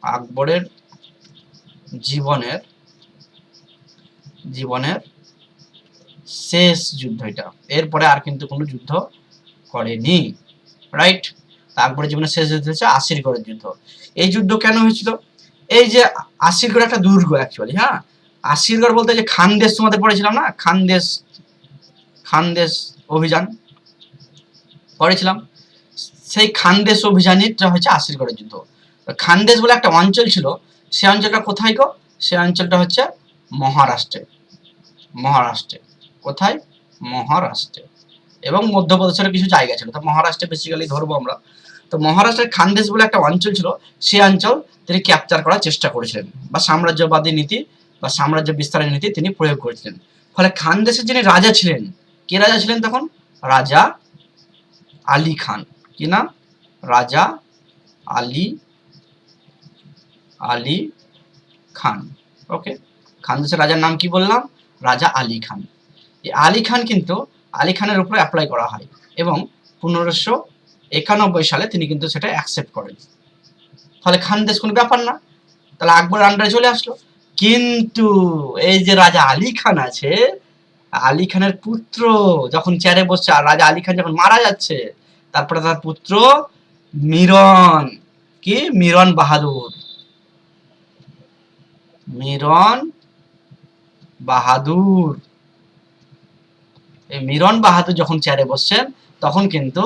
আকবরের জীবনের, জীবনের শেষ যুদ্ধ এটা। এরপরে আর কিন্তু কোনো যুদ্ধ করেনি, রাইট। আকবরের জীবনের শেষ যুদ্ধ হচ্ছে আশিরগড়ের যুদ্ধ। এই যুদ্ধ কেন হয়েছিল? এই যে আশিরগড় একটা দুর্গ অ্যাকচুয়ালি, হ্যাঁ। আশিরগড় বলতে যে খানদেশ তোমাদের পড়েছিলাম না, খানদেশ, খানদেশ অভিযান পড়েছিলাম, সেই খানদেশ অভিযানটা হচ্ছে আশিরগড়ের যুদ্ধ। খানদেশ বলে একটা অঞ্চল ছিল, সে অঞ্চলটা কোথায় গো? সে অঞ্চলটা হচ্ছে মহারাষ্ট্রে, মহারাষ্ট্রে। কোথায়? মহারাষ্ট্রে। এবং মধ্যপ্রদেশের কিছু জায়গা ছিল, তো মহারাষ্ট্রে বেসিক্যালি ধরবো আমরা। তো মহারাষ্ট্রের খানদেশ বলে একটা অঞ্চল ছিল, সেই অঞ্চল তিনি ক্যাপচার করার চেষ্টা করেছিলেন, বা সাম্রাজ্যবাদী নীতি বা সাম্রাজ্য বিস্তারের নীতি তিনি প্রয়োগ করেছিলেন। ফলে খানদেশের যিনি রাজা ছিলেন, কে রাজা ছিলেন তখন? রাজা আলী খান। কি নাম? রাজা আলী, আলী খান। ওকে, খানদেশের রাজার নাম কি বললাম? রাজা আলী খান। এই আলী খান কিন্তু, আলী খানের উপরে অ্যাপ্লাই করা হয় এবং 1591 সালে তিনি কিন্তু সেটা অ্যাকসেপ্ট করেন। ফলে খানদেশ কোনো ব্যাপার না, তাহলে আকবরের আন্ডারে চলে আসলো। কিন্তু এই যে রাজা আলী খান আছে, আলী খানের পুত্র যখন চেয়ারে বসছে, আর রাজা আলী খান যখন মারা যাচ্ছে, তারপরে তার পুত্র মিরন, কি? মিরন বাহাদুর, মিরন বাহাদুর। এই মিরন বাহাদুর যখন চেয়ারে বসছেন তখন কিন্তু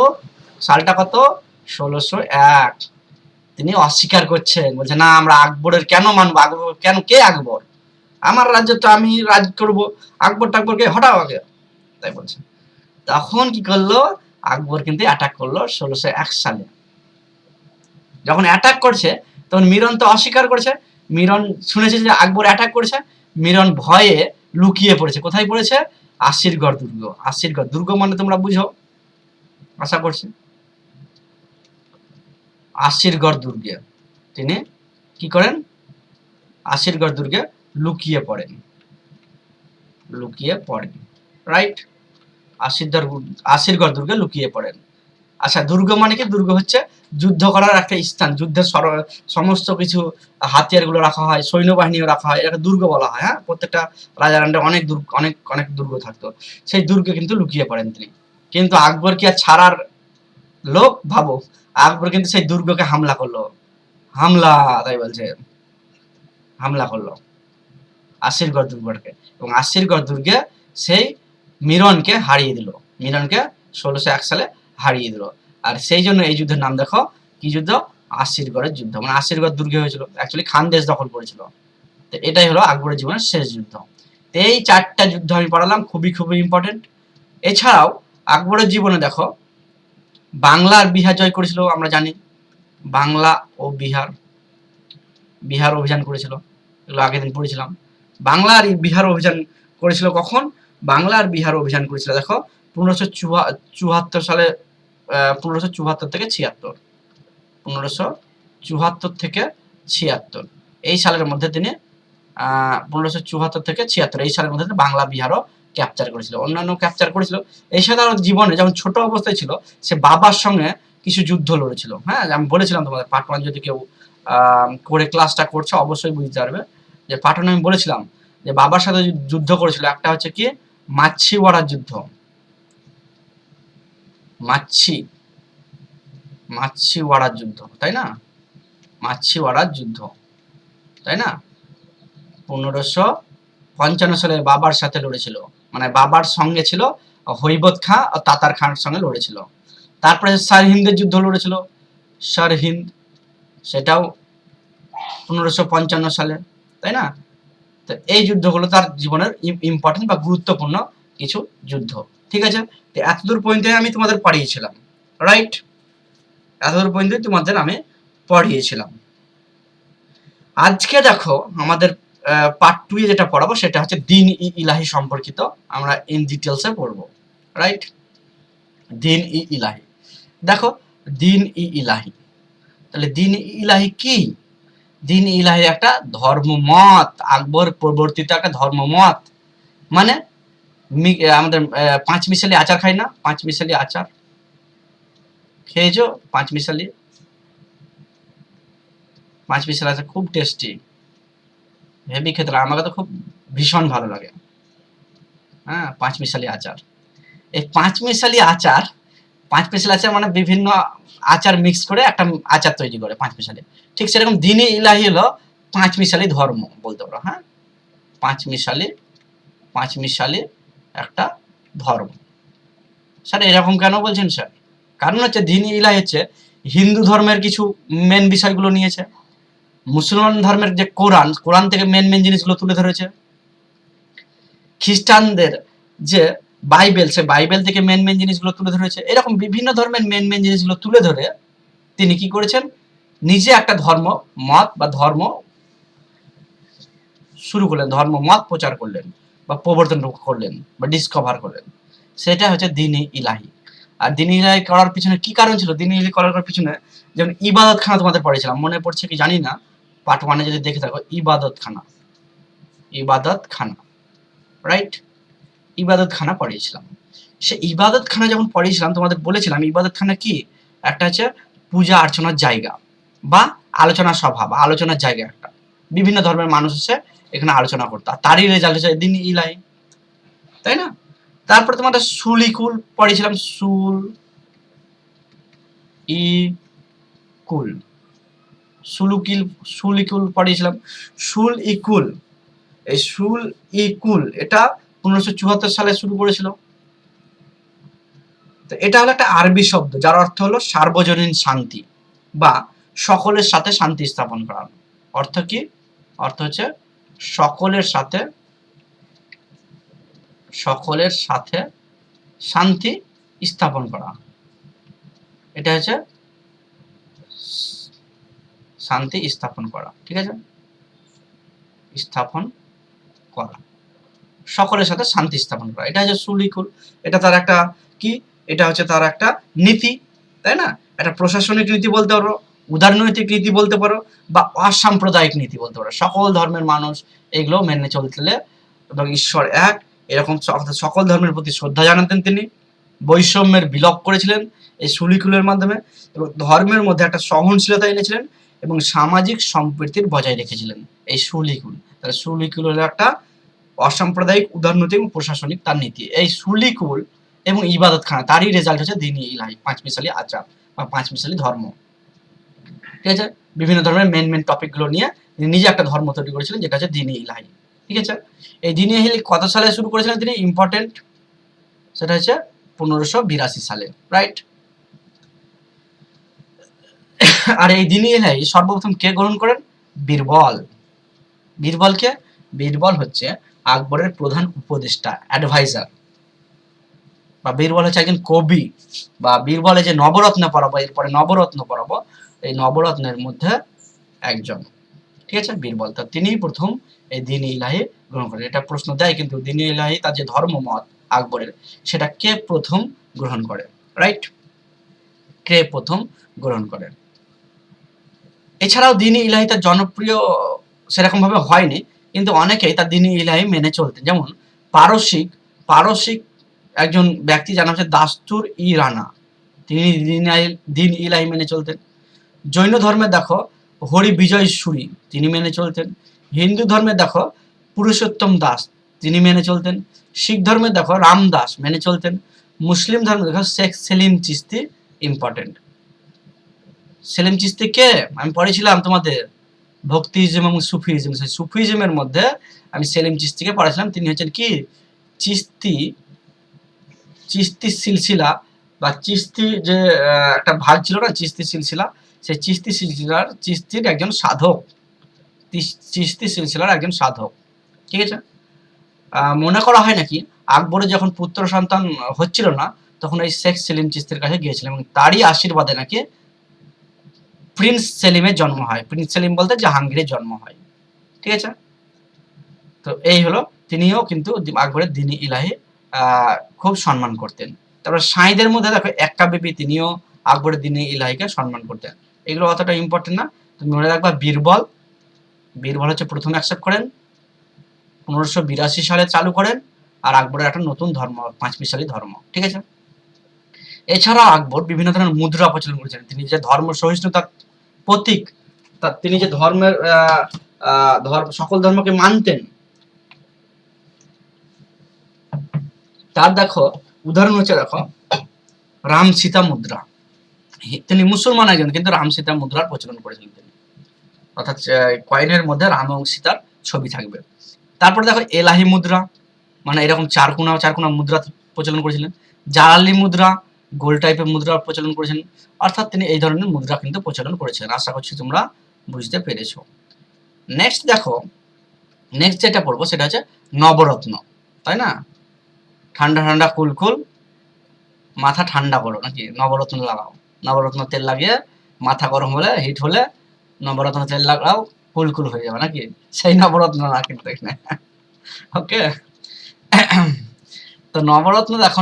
সালটা কত, 1601। তিনি অস্বীকার করছেন, বলছে না আমরা আকবরের কেন মানবো, আকবর কেন, কে আকবর, আমার রাজ্য তো আমি রাজ করব, আকবর টাকবরকে হটাও আগে, তাই বলছে। তখন কি করলো, আকবর কিন্তু অ্যাটাক করলো 1601 সালে। যখন অ্যাটাক করছে তখন মিরন তো অস্বীকার করছে, মিরন শুনেছে যে আকবর অ্যাটাক করেছে, মিরন ভয়ে লুকিয়ে পড়েছে। কোথায় পড়েছে, আসিরগড় দুর্গ। আসিরগড় দুর্গ মানে তোমরা বুঝো আশা করছি, আসিরগড় দুর্গে তিনি কি করেন, আসিরগড় দুর্গে লুকিয়ে পড়েন, লুকিয়ে পড়েন, রাইট। আসিরগড় দুর্গে লুকিয়ে পড়েন। আচ্ছা, দুর্গ মানে কি, দুর্গ হচ্ছে যুদ্ধ করার একটা স্থান, যুদ্ধের সমস্ত কিছু হাতিয়ার গুলো রাখা হয়, সৈন্যবাহিনীও রাখা হয়, এটা দুর্গ বলা হয়। হ্যাঁ, প্রত্যেকটা রাজার আন্ডারে অনেক দুর্গ, অনেক অনেক দুর্গ থাকতো, সেই দুর্গে কিন্তু লুকিয়ে পড়েন তিনি। কিন্তু আকবর কি আর ছাড়ার লোক, ভাবো, আকবর কিন্তু সেই দুর্গকে হামলা করলো, হামলা, তাই বলছে, হামলা করলো আসিরগড় দুর্গকে, এবং আসিরগড় দুর্গে সেই মিরনকে হারিয়ে দিল, মিরনকে 1601 সালে হারিয়ে দিল। আর সেই জন্য এই যুদ্ধের নাম দেখো কি যুদ্ধ, আসিরগড়ের যুদ্ধ, মানে আসিরগড় দুর্গে হয়েছিল, অ্যাকচুয়ালি খানদেশ দখল করেছিল। তো এটাই হলো আকবরের জীবনের শেষ যুদ্ধ। তো এই 4টা যুদ্ধ আমি পড়ালাম, খুবই খুবই ইম্পর্টেন্ট। এছাড়াও আকবরের জীবনে দেখো বাংলা আর বিহার জয় করেছিল, আমরা জানি, বাংলা ও বিহার, বিহার অভিযান করেছিল, এগুলো আগের দিন পড়েছিলাম। বাংলা আর বিহার অভিযান করেছিল কখন, বাংলা আর বিহার অভিযান করেছিল দেখো 1574 সালে, 1574 থেকে 76, 1574 থেকে 76 এই সালের মধ্যে তিনি 1574 থেকে 76 এই সালের মধ্যে বাংলা বিহারও ক্যাপচার করেছিল, অন্যান্য ক্যাপচার করেছিল। এই সাথে তার জীবনে যখন ছোট অবস্থায় ছিল সে বাবার সঙ্গে কিছু যুদ্ধ লড়েছিল। হ্যাঁ, আমি বলেছিলাম তোমাদের পার্ট 1 যদি কেউ করে ক্লাসটা করছে অবশ্যই বুঝতে পারবে যে পার্ট 1 আমি বলেছিলাম যে বাবার সাথে যুদ্ধ করেছিল। একটা হচ্ছে কি মাছিওয়াড়ার যুদ্ধ, মাছিওয়াড়ার যুদ্ধ, তাই না, মাছিওয়াড়ার যুদ্ধ, তাই না, 1555 সালে বাবার সাথে লড়েছিল, মানে বাবার সঙ্গে ছিল হৈবত খাঁ ও তাতার খানের সঙ্গে লড়েছিল। তারপরে সরহিন্দের যুদ্ধ লড়েছিল, সরহিন্দ, সেটাও 1555 সালে, তাই না। তো এই যুদ্ধগুলো তার জীবনের ইম্পর্টেন্ট বা গুরুত্বপূর্ণ কিছু যুদ্ধ। ঠিক আছে, তো এতদূর পর্যন্ত আমি তোমাদের পড়িয়েছিলাম, রাইট, এতদূর পর্যন্ত তোমাদের আমি পড়িয়েছিলাম। আজকে দেখো আমাদের পার্ট 2 এ যেটা পড়াবো সেটা হচ্ছে দিন ই ইলাহি সম্পর্কিত, আমরা ইন ডিটেলসে পড়বো, রাইট। দিন ই ইলাহি, দেখো দিন ই ইলাহি, তাহলে দিন ই ইলাহি কি, দিন ই ইলাহি একটা ধর্মমত, আকবর প্রবর্তিত একটা ধর্মমত। মানে আমাদের 5 মিশালি আচার খাই না, 5 মিশালি আচার খেয়েছো, 5 মিশালি, 5 মিশালি আচার খুব টেস্টি, হেভি খেতে লাগে, আমাকে তো খুব ভীষণ ভালো লাগে। হ্যাঁ, 5 মিশালি আচার, এই 5 মিশালি আচার, 5 মিশালি আচার মানে বিভিন্ন আচার মিক্স করে একটা আচার তৈরি করে 5 মিশালি, ঠিক সেরকম দিন-ই ইলাহি হলো 5 মিশালি ধর্ম বলতে পারো। হ্যাঁ, 5 মিশালি, 5 মিশালি একটা ধর্ম। স্যার এরকম কেন বলছেন স্যার, কারণ হচ্ছে দিন-ই ইলাহি হচ্ছে হিন্দু ধর্মের কিছু মেন বিষয়গুলো নিয়েছে, মুসলমান ধর্মের যে কোরআন, কোরআন থেকে মেন মেন জিনিসগুলো তুলে ধরেছে, খ্রিস্টানদের যে বাইবেল, সে বাইবেল থেকে মেন মেন জিনিসগুলো তুলে ধরেছে। এরকম বিভিন্ন ধর্মের মেন মেন জিনিসগুলো তুলে ধরে তিনি কি করেছেন, নিজে একটা ধর্ম মত বা ধর্ম শুরু করলেন, ধর্ম মত প্রচার করলেন বা প্রবর্তন করলেন বা ডিসকভার করলেন, সেটা হচ্ছে দিন-ই ইলাহি। আর দিন-ই ইলাহি করার পিছনে কি কারণ ছিল, দিন-ই ইলাহি করার পিছনে যেমন ইবাদতখানা তোমাদের পড়েছিলাম, মনে পড়ছে কি জানি না, পার্ট 1 এ যদি দেখে থাকো, ইবাদতখানা, ইবাদতখানা, রাইট, ইবাদতখানা পড়িয়েছিলাম। সে ইবাদতখানা যখন পড়িয়েছিলাম তোমাদের বলেছিলাম ইবাদতখানা কি, একটা হচ্ছে পূজা অর্চনার জায়গা বা আলোচনা সভা বা আলোচনার জায়গা, একটা বিভিন্ন ধর্মের মানুষ এসে এখানে আলোচনা করতো, আর তারই রেজাল্ট হচ্ছে দিন ইলাহি, তাই না। তারপরে তোমাদের সুলিকুল পড়িয়েছিলাম, সুল ই কুল, সুলুকিল, সুলিকুল পড়িয়েছিলাম, সুল ইকুল, এই সুল ই কুল এটা 1574 সালে শুরু করেছিল। তো এটা হলো একটা আরবি শব্দ যার অর্থ হলো সার্বজনীন শান্তি বা সকলের সাথে শান্তি স্থাপন করা। অর্থ কি? অর্থ হচ্ছে সকলের সাথে শান্তি স্থাপন করা। এটা হচ্ছে শান্তি স্থাপন করা, ঠিক আছে? স্থাপন করা, সকলের সাথে শান্তি স্থাপন করা, এটা হচ্ছে সুলিকুল। এটা তার একটা কি? এটা হচ্ছে তার একটা নীতি, তাই না? একটা প্রশাসনিক নীতি বলতে পারো, উদারনৈতিক নীতি বলতে পারো, বা অসাম্প্রদায়িক নীতি বলতে পারো। সকল ধর্মের মানুষ এগুলো মেনে চলতে, এবং ঈশ্বর এক এরকম সকল ধর্মের প্রতি শ্রদ্ধা জানাতেন তিনি। বৈষম্যের বিলোপ করেছিলেন এই সুলিকুলের মাধ্যমে, এবং ধর্মের মধ্যে একটা সহনশীলতা এনেছিলেন এবং সামাজিক সম্প্রীতির বজায় রেখেছিলেন এই সুলিকুল। তাহলে সুলিকুল হলো একটা অসাম্প্রদায়িক, উদারনৈতিক এবং প্রশাসনিক তার নীতি। এই সুলিকুল এবং ইবাদতখানা তারই রেজাল্ট হচ্ছে দ্বীন-ই ইলাহি, পাঁচমিশালি আচার বা পাঁচমিশালি ধর্ম, ঠিক আছে? বিভিন্ন ধর্মের মেন টপিকগুলো নিয়ে নিজে একটা ধর্ম তৈরি করেছিলেন যেটা হচ্ছে দ্বীন-ই ইলাহি, ঠিক আছে? এই দ্বীন-ই ইলাহি কত সালে শুরু করেছিলেন তিনি? ইম্পর্টেন্ট, সেটা হচ্ছে 1582 সালে, রাইট? আর এই দ্বীন-ই ইলাহি সর্বপ্রথম কে গ্রহণ করেন? বীরবল। বীরবলকে? বীরবল হচ্ছে আকবরের প্রধান উপদেষ্টা, অ্যাডভাইজার, বা বীরবল হচ্ছে একজন কবি, বা বীরবলে যে নবরত্ন পড়াবো, এরপরে নবরত্ন পড়াবো, এই নবরত্নের মধ্যে একজন, ঠিক আছে? বীরবল। তা তিনিই প্রথম এই দ্বীন-ই ইলাহি গ্রহণ করেন। এটা প্রশ্ন দেয় কিন্তু, দ্বীন-ই ইলাহি তার যে ধর্মমত আকবরের, সেটা কে প্রথম গ্রহণ করে, রাইট? কে প্রথম গ্রহণ করেন? এছাড়াও দ্বীন-ই ইলাহি তার জনপ্রিয় সেরকম ভাবে হয়নি, কিন্তু অনেকেই তার দ্বীন-ই ইলাহি মেনে চলতেন। যেমন পারসিক একজন ব্যক্তি, যার নাম হচ্ছে দাস্তুর ই রানা, তিনি দ্বীন-ই ইলাহি মেনে চলতেন। জৈন ধর্মে দেখো হরি বিজয় সুরি, তিনি মেনে চলতেন। হিন্দু ধর্মে দেখো পুরুষোত্তম দাস, তিনি মেনে চলতেন। শিখ ধর্মে দেখো রামদাস মেনে চলতেন। মুসলিম ধর্মে দেখো শেখ সেলিম চিশতি, ইম্পর্টেন্ট। সেলিম চিশতি কে? আমি পড়েছিলাম তোমাদের ভক্তিইজম এবং সুফিইজম, সেই সুফিইজমের মধ্যে আমি সেলিম চিশতিকে পড়েছিলাম। তিনি হচ্ছেন কি? চিশতি সিলসিলা, বা চিশতি যে একটা ভাগ ছিল না, চিশতি সিলসিলা, সেই চিশতির একজন সাধক, চিশতি সিলসিলার একজন সাধক, ঠিক আছে? মনে করা হয় নাকি আকবরের যখন পুত্র সন্তান হচ্ছিল না, তখন এই শেখ সেলিম চিশতির কাছে গিয়েছিলেন, এবং তারই আশীর্বাদে নাকি প্রিন্স সেলিমের জন্ম হয়। প্রিন্স সেলিম বলতে জাহাঙ্গীরের জন্ম হয়, ঠিক আছে? তো এই হলো, তিনিও কিন্তু আকবরের দ্বীন-ই ইলাহি খুব সম্মান করতেন। তারপর সাঁইদের মধ্যে দেখো এক্কা বিবি, তিনিও আকবরের দ্বীন-ই ইলাহিকে সম্মান করতেন। এগুলো অতটা ইম্পর্টেন্ট না, তুমি মনে রাখবা বীরবল হচ্ছে প্রথম অ্যাকসেপ্ট করেন, 1582 সালে চালু করেন, আর আকবরের একটা নতুন ধর্ম, পাঁচমিশালি ধর্ম, ঠিক আছে? এছাড়া আকবর বিভিন্ন ধরনের মুদ্রা প্রচলন করেছেন। তিনি যে ধর্ম সহিষ্ণুতার প্রতীক, তিনি যে ধর্মের সকল ধর্মকে মানতেন, তার দেখো উদাহরণ হচ্ছে, দেখো রাম সীতা মুদ্রা। তিনি মুসলমান একজন, কিন্তু রাম সীতা মুদ্রার প্রচলন করেছিলেন তিনি, অর্থাৎ কয়েনের মধ্যে রাম এবং সীতার ছবি থাকবে। তারপরে দেখো এলাহি মুদ্রা, মানে এরকম চারকোনা মুদ্রা প্রচলন করেছিলেন। জালালি মুদ্রা, গোল টাইপের মুদ্রা প্রচলন করেছেন। অর্থাৎ তিনি এই ধরনের মুদ্রা কিন্তু প্রচলন করেছেন। আশা করছি তোমরা বুঝতে পেরেছো। নেক্সট দেখো, নেক্সট যেটা পড়বো সেটা হচ্ছে নবরত্ন, তাই না? ঠান্ডা ঠান্ডা কুল মাথা ঠান্ডা করো, নাকি নবরত্ন লাগাও। নবরত্ন তেল লাগিয়ে মাথা গরম হলে, হিট হলে নবরত্ন তেল লাগাও, কুল হয়ে যাবে, নাকি? সেই নবরত্ন না কিন্তু এখানে, ওকে? তো নবরত্ন দেখো,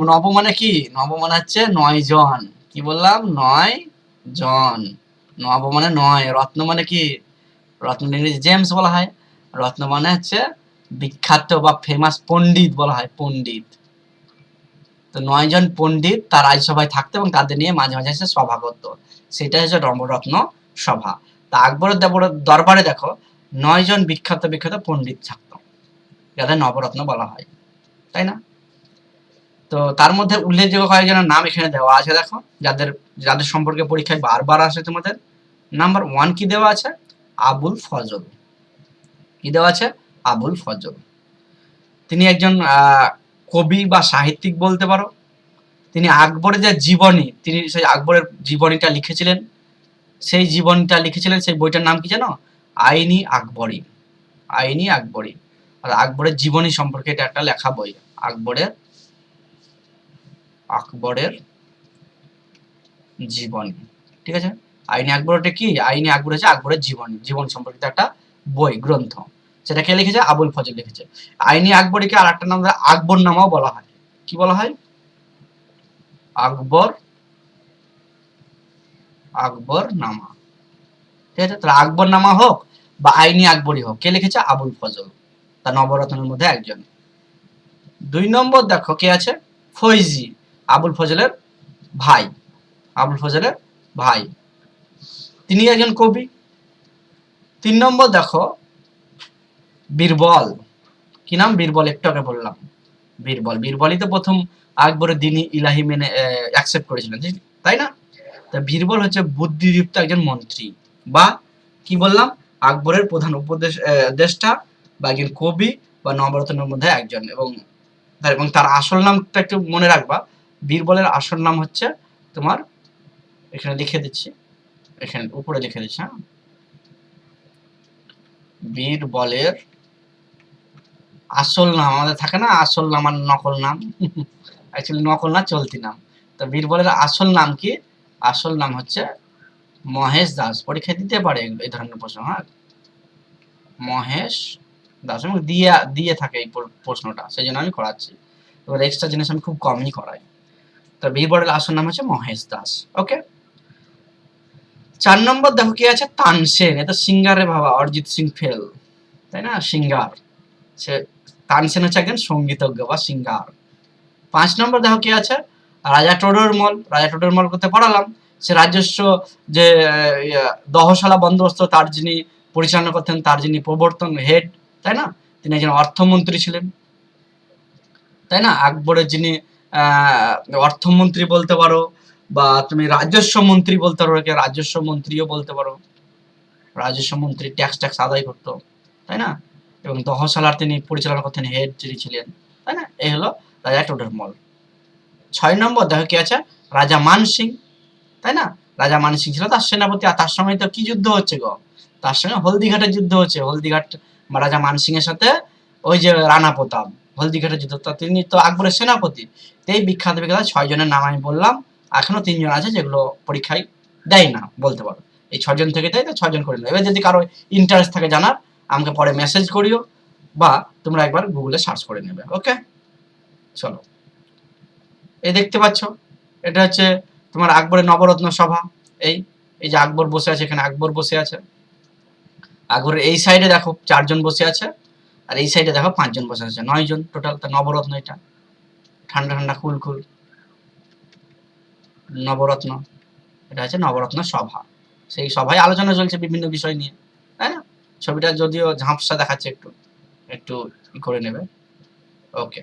নব মানে কি? নব মানে হচ্ছে 9 জন। কি বললাম? 9 জন। নব মানে 9, রত্ন মানে কি? রত্ন ইংরেজি জেমস বলা হয়। রত্ন মানে হচ্ছে বিখ্যাত বা ফেমাস পণ্ডিত বলা হয়, পণ্ডিত। তো 9 জন পণ্ডিত তার রাজসভায় থাকতো, এবং তাদের নিয়ে মাঝে মাঝে এসে সভা করতো, সেটা হচ্ছে নবরত্ন সভা। তা আকবরের দরবারে দেখো 9 জন বিখ্যাত পণ্ডিত থাকতো, যাদের নবরত্ন বলা হয়, তাই না? তো তার মধ্যে উল্লেখযোগ্য কয়েকজনের নাম এখানে দেওয়া আছে, দেখো, যাদের সম্পর্কে পরীক্ষায় বারবার আসে তোমাদের। নাম্বার 1 কি দেওয়া আছে? আবুল ফজল। কি দেওয়া আছে? আবুল ফজল। তিনি একজন কবি বা সাহিত্যিক বলতে পারো। তিনি আকবরের যে জীবনী, তিনি সেই আকবরের জীবনীটা লিখেছিলেন, সেই জীবনীটা লিখেছিলেন, সেই বইটার নাম কি জানো? আইনি আকবরী। আইনি আকবরী, আর আকবরের জীবনী সম্পর্কে এটা একটা লেখা বই। আকবরের আকবরের জীবনী, ঠিক আছে। আইনি আকবরটা কি? আইনি আকবর হচ্ছে আকবরের জীবনী, জীবন সম্পর্কিত একটা বই, গ্রন্থ। সেটা কে লিখেছে? আবুল ফজল লিখেছে। আইনি আকবরীকে আর একটা নাম আকবর নামাও বলা হয়। কি বলা হয়? আকবর, আকবর নামা, ঠিক আছে। তাহলে আকবর নামা হোক বা আইনি আকবরী হোক, কে লিখেছে? আবুল ফজল, তার নবরত্নের মধ্যে একজন। 2 নম্বর দেখো কে আছে? ফৈজি, আবুল ফজলের ভাই। আবুল ফজলের ভাই, তিনি একজন কবি। 3 নম্বর দেখো বীরবল। কি নাম? বীরবল, একটু আগে বললাম বীরবল। বীরবলই তো প্রথম আকবরের দ্বীন-ই ইলাহি মেনে অ্যাকসেপ্ট করেছিলেন, তাই না? তা বীরবল হচ্ছে বুদ্ধিদীপ্ত একজন মন্ত্রী, বা কি বললাম, আকবরের প্রধান উপদেষ্টা বা একজন কবি বা নবরত্নের মধ্যে একজন। এবং তার আসল নামটা একটু মনে রাখবা। বীরবলের আসল নাম হচ্ছে তোমার, এখানে লিখে দিচ্ছি, এখানে উপরে লিখে দিচ্ছি, হ্যাঁ। বীরবলের আসল নাম, আমাদের থাকে না আসল নাম আর নকল নাম, অ্যাকচুয়ালি নকল না, চলতি নাম। তো বীরবলের আসল নাম কি? আসল নাম হচ্ছে মহেশ দাস। পরীক্ষা দিতে পারে এই ধরনের প্রশ্ন, হ্যাঁ। মহেশ দাস, এবং দিয়ে দিয়ে থাকে এই প্রশ্নটা, সেই জন্য আমি করাচ্ছি। এবার এক্সট্রা জিনিস আমি খুব কমই করাই। তো বীরবলের আসল নাম হচ্ছে মহেশ দাস। ওকে। 4 নম্বর দেখো কি আছে? তানসেন। এটা সিঙ্গারে বাবা, অরিজিৎ সিং ফেল, তাই না? সিঙ্গার। সে তানসেন হচ্ছে একজন সঙ্গীতজ্ঞ বা সিঙ্গার। 5 নম্বর দেখো কি আছে? রাজা টোডরমল। রাজা টোডরমল করতে পড়ালাম। সে রাজস্ব যে দহশালা বন্দোবস্ত, তার যিনি পরিচালনা করতেন, তার যিনি প্রবর্তন হেড, তাই না? তিনি একজন অর্থমন্ত্রী ছিলেন, তাই না? আকবরের যিনি অর্থমন্ত্রী বলতে পারো, বা তুমি রাজস্ব মন্ত্রী বলতে পারো, রাজস্ব মন্ত্রীও বলতে পারো। রাজস্ব মন্ত্রী ট্যাক্স আদায় করতো, তাই না? এবং দহশালার তিনি পরিচালনা করতেন, হেড যিনি ছিলেন, তাই না? এই হলো রাজা টোডরমল। 6 নম্বর দেখো কি আছে? রাজা মানসিং, তাই না? রাজা মানসিং ছিল তার সেনাপতি, আর তার সঙ্গে তো কি যুদ্ধ হচ্ছে গো? তার সঙ্গে হলদিঘাটের যুদ্ধ হচ্ছে। হলদিঘাট রাজা মানসিং এর সাথে ওই যে রানা প্রতাপ, হলদিঘাটের যুদ্ধ। তা তিনি তো আকবরের সেনাপতি। এই বিখ্যাত বিখ্যাত 6 জনের নাম আমি বললাম। এখনো 3 জন আছে যেগুলো পরীক্ষায় দেয় না, বলতে পারো। এই 6 জন থেকে দেয়, তো 6 জন করে নেবে। এবার যদি কারো ইন্টারেস্ট থাকে জানার, আমাকে পরে মেসেজ করিও, বা তোমরা একবার গুগলে সার্চ করে নেবে। ওকে, চলো। এই দেখতে পাচ্ছ, এটা হচ্ছে তোমার আকবরের নবরত্ন সভা। এই এই যে আকবর বসে আছে, এখানে আকবর বসে আছে। আকবরের এই সাইডে দেখো 4 জন বসে আছে, আর এই সাইডে দেখো 5 জন বসে আছে, 9 জন টোটাল। তা নবরত্ন এটা, ঠান্ডা ঠান্ডা কুল কুল নবরত্ন। এটা হচ্ছে নবরত্ন সভা। সেই সভায় আলোচনা চলছে বিভিন্ন বিষয় নিয়ে, তাই না? ছবিটা যদিও ঝাপসা দেখাচ্ছে, একটু একটু করে নেবে। ওকে,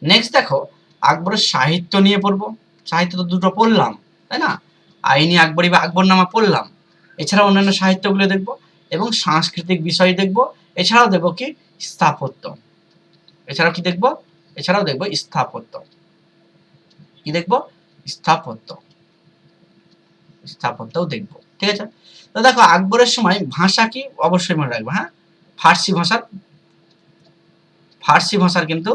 নেক্সট দেখো আকবরের সাহিত্য নিয়ে পড়বো। সাহিত্য তো দুটো পড়লাম, তাই না? আইনি আকবরী বা আকবরনামা পড়লাম। এছাড়াও অন্যান্য সাহিত্যগুলো দেখবো, এবং সাংস্কৃতিক বিষয় দেখবো। এছাড়াও দেখবো কি? স্থাপত্য। এছাড়াও কি দেখবো? এছাড়াও দেখবো স্থাপত্য। কি দেখবো? স্থাপত্য। স্থাপত্যও দেখবো, ঠিক আছে। তো দেখো আকবরের সময় ভাষা কি অবশ্যই মনে রাখবো, হ্যাঁ। ফার্সি ভাষার, ফার্সি ভাষার কিন্তু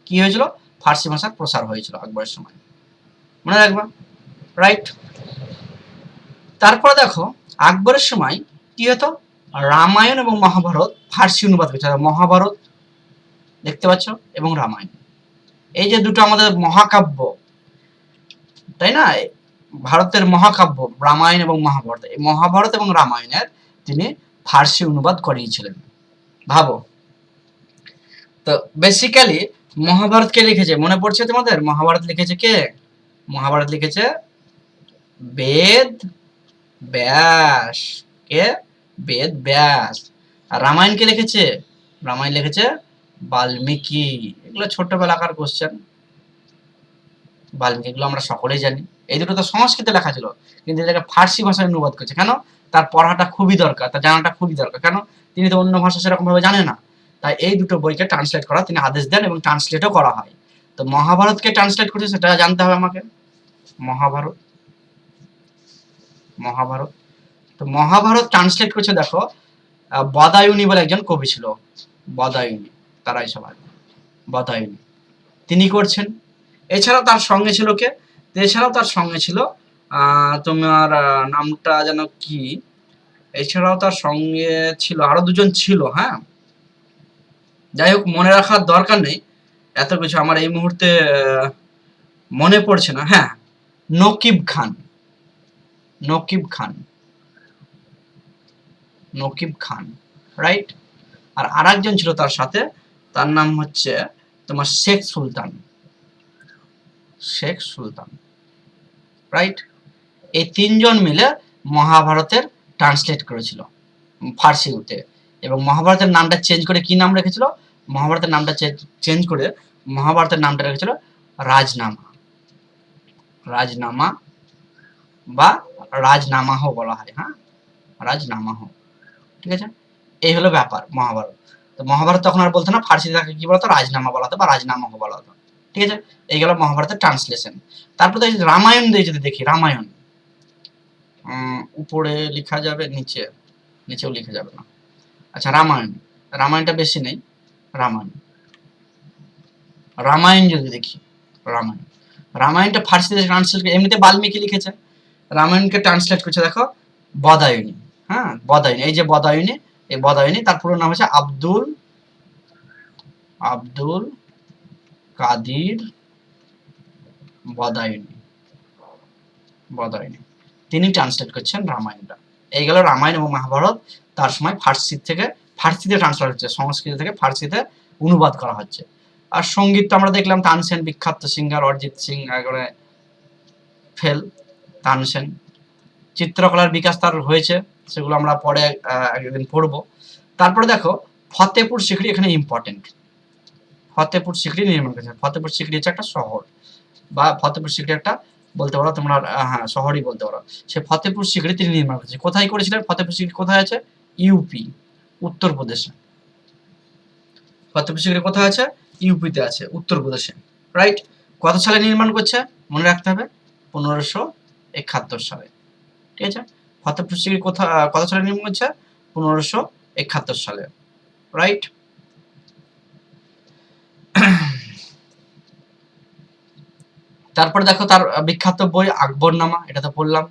কি হয়েছিল? ফার্সি ভাষার প্রসার হয়েছিল আকবরের সময়, মনে রাখবা, রাইট। তারপরে দেখো আকবরের সময় কি হতো? রামায়ণ এবং মহাভারত ফার্সি অনুবাদ করেছে। মহাভারত দেখতে পাচ্ছ, এবং রামায়ণ, এই যে দুটো আমাদের মহাকাব্য, তাই না? ভারতের মহাকাব্য রামায়ণ এবং মহাভারত, এই মহাভারত এবং রামায়ণের তিনি ফার্সি অনুবাদ করিয়েছিলেন, ভাবো। তো বেসিক্যালি মহাভারত কে লিখেছে মনে পড়ছে তোমাদের? মহাভারত লিখেছে কে? মহাভারত লিখেছে বেদ ব্যাস। কে? বেদ ব্যাস। আর রামায়ণ কে লিখেছে? রামায়ণ লিখেছে বাল্মীকি। এগুলো ছোটবেলাকার কোশ্চেন, বাল্মীকি, এগুলো আমরা সকলেই জানি। এই দুটো তো সংস্কৃতে লেখা ছিল, কিন্তু এটাকে ফার্সি ভাষায় অনুবাদ করছে। কেন? তার পড়াটা খুবই দরকার, তার জানাটা খুবই দরকার। কেন? তিনি তো অন্য ভাষা সেরকম ভাবে জানে না। তাই এই দুটো বইকে ট্রান্সলেট করা তিনি আদেশ দেন এবং ট্রান্সলেটও করা হয়। তো মহাভারতকে ট্রান্সলেট করছে সেটা জানতে হবে আমাকে। মহাভারত, মহাভারত। তো মহাভারত ট্রান্সলেট করছে দেখো বদায়ুনি বলে একজন কবি ছিল, বদায়ুনি, তারাই সবাই বদায়ুনি, তিনি করছেন। এছাড়াও তার সঙ্গে ছিল কে? এছাড়াও তার সঙ্গে ছিল তোমার নামটা যেন কি, এছাড়াও তার সঙ্গে ছিল আরো দুজন ছিল, হ্যাঁ, যাই হোক মনে রাখার দরকার নেই, এত কিছু আমার এই মুহূর্তে মনে পড়ছে না। হ্যাঁ, নকিব খান, নকিব খান, নকিব খান, রাইট। আর আরেকজন ছিল তার সাথে, তার নাম হচ্ছে তোমার শেখ সুলতান, শেখ সুলতান, রাইট। এই তিনজন মিলে মহাভারতের ট্রান্সলেট করেছিল ফার্সিতে, এবং মহাভারতের নামটা চেঞ্জ করে কি নাম রেখেছিল? মহাভারতের নামটা চেঞ্জ করে মহাভারতের নামটা রেখেছিল রাজনামা, রাজনামা বা রাজনামাহ বলা হয়, হ্যাঁ, রাজনামাহ, ঠিক আছে। এই হলো ব্যাপার মহাভারত। তো মহাভারত তখন আর বলতো না, ফার্সিতে তাকে কি বলতো? রাজনামা বলা হতো বা রাজনামাহ বলা হতো, ঠিক আছে। এই গেল মহাভারতের ট্রান্সলেশন। তারপর তো রামায়ণ দিয়ে যদি দেখি, রামায়ণ উপরে লেখা যাবে, নিচে, নিচেও লেখা যাবে না। আচ্ছা, রামায়ণ, রামায়ণটা বেশি নেই, রামায়ণ, রামায়ণ যদি দেখি, রামায়ণ, রামায়ণটা ফার্সিতে ট্রান্সলেট, এমনিতে বাল্মীকি লিখেছে, রামায়ণকে ট্রান্সলেট করছে দেখো বদায়ুনি, হ্যাঁ, বদায়ুনি, এই যে বদায়ুনি, এই বদায়ুনি, তার পুরো নাম হচ্ছে আব্দুল, আব্দুল কাদির বদায়ুনি, বদায়ুনি, তিনি ট্রান্সলেট করছেন রামায়ণটা। এই গেল রামায়ণ এবং মহাভারত। তার সময় ফার্সি থেকে, ফার্সিতে ট্রান্সলেট হচ্ছে, সংস্কৃত থেকে ফার্সিতে অনুবাদ করা হচ্ছে। আর সঙ্গীত তো আমরা দেখলাম, তানসেন বিখ্যাত সিঙ্গার, অরিজিৎ সিং একবারে ফেল, তানসেন। চিত্রকলার বিকাশ তার হয়েছে, সেগুলো আমরা পরে একদিন পড়বো। তারপরে দেখো ফতেপুর সিকরি এখানে ইম্পর্টেন্ট। ফতেপুর সিকরি নির্মাণ করেছে, ফতেপুর সিকরি হচ্ছে একটা শহর, বা ফতেপুর সিকরি একটা বলতে পারো তোমরা, হ্যাঁ, শহরই বলতে পারো। সে ফতেপুর সিকরি তিনি নির্মাণ করেছে। কোথায় করেছিলেন? ফতেপুর সিকরি কোথায় আছে? ইউপি, উত্তরপ্রদেশে। ফতেপুর সিকরি কোথায় আছে? ইউপিতে আছে, উত্তরপ্রদেশে, রাইট। কত সালে নির্মাণ করছে? মনে রাখতে হবে 1571 সালে, ঠিক আছে। ফতেপুর সিকরি কত সালে নির্মাণ করছে? 1571 সালে, রাইট। তারপরে দেখো তার বিখ্যাত বই আকবরনামা, এটা তো পড়লাম,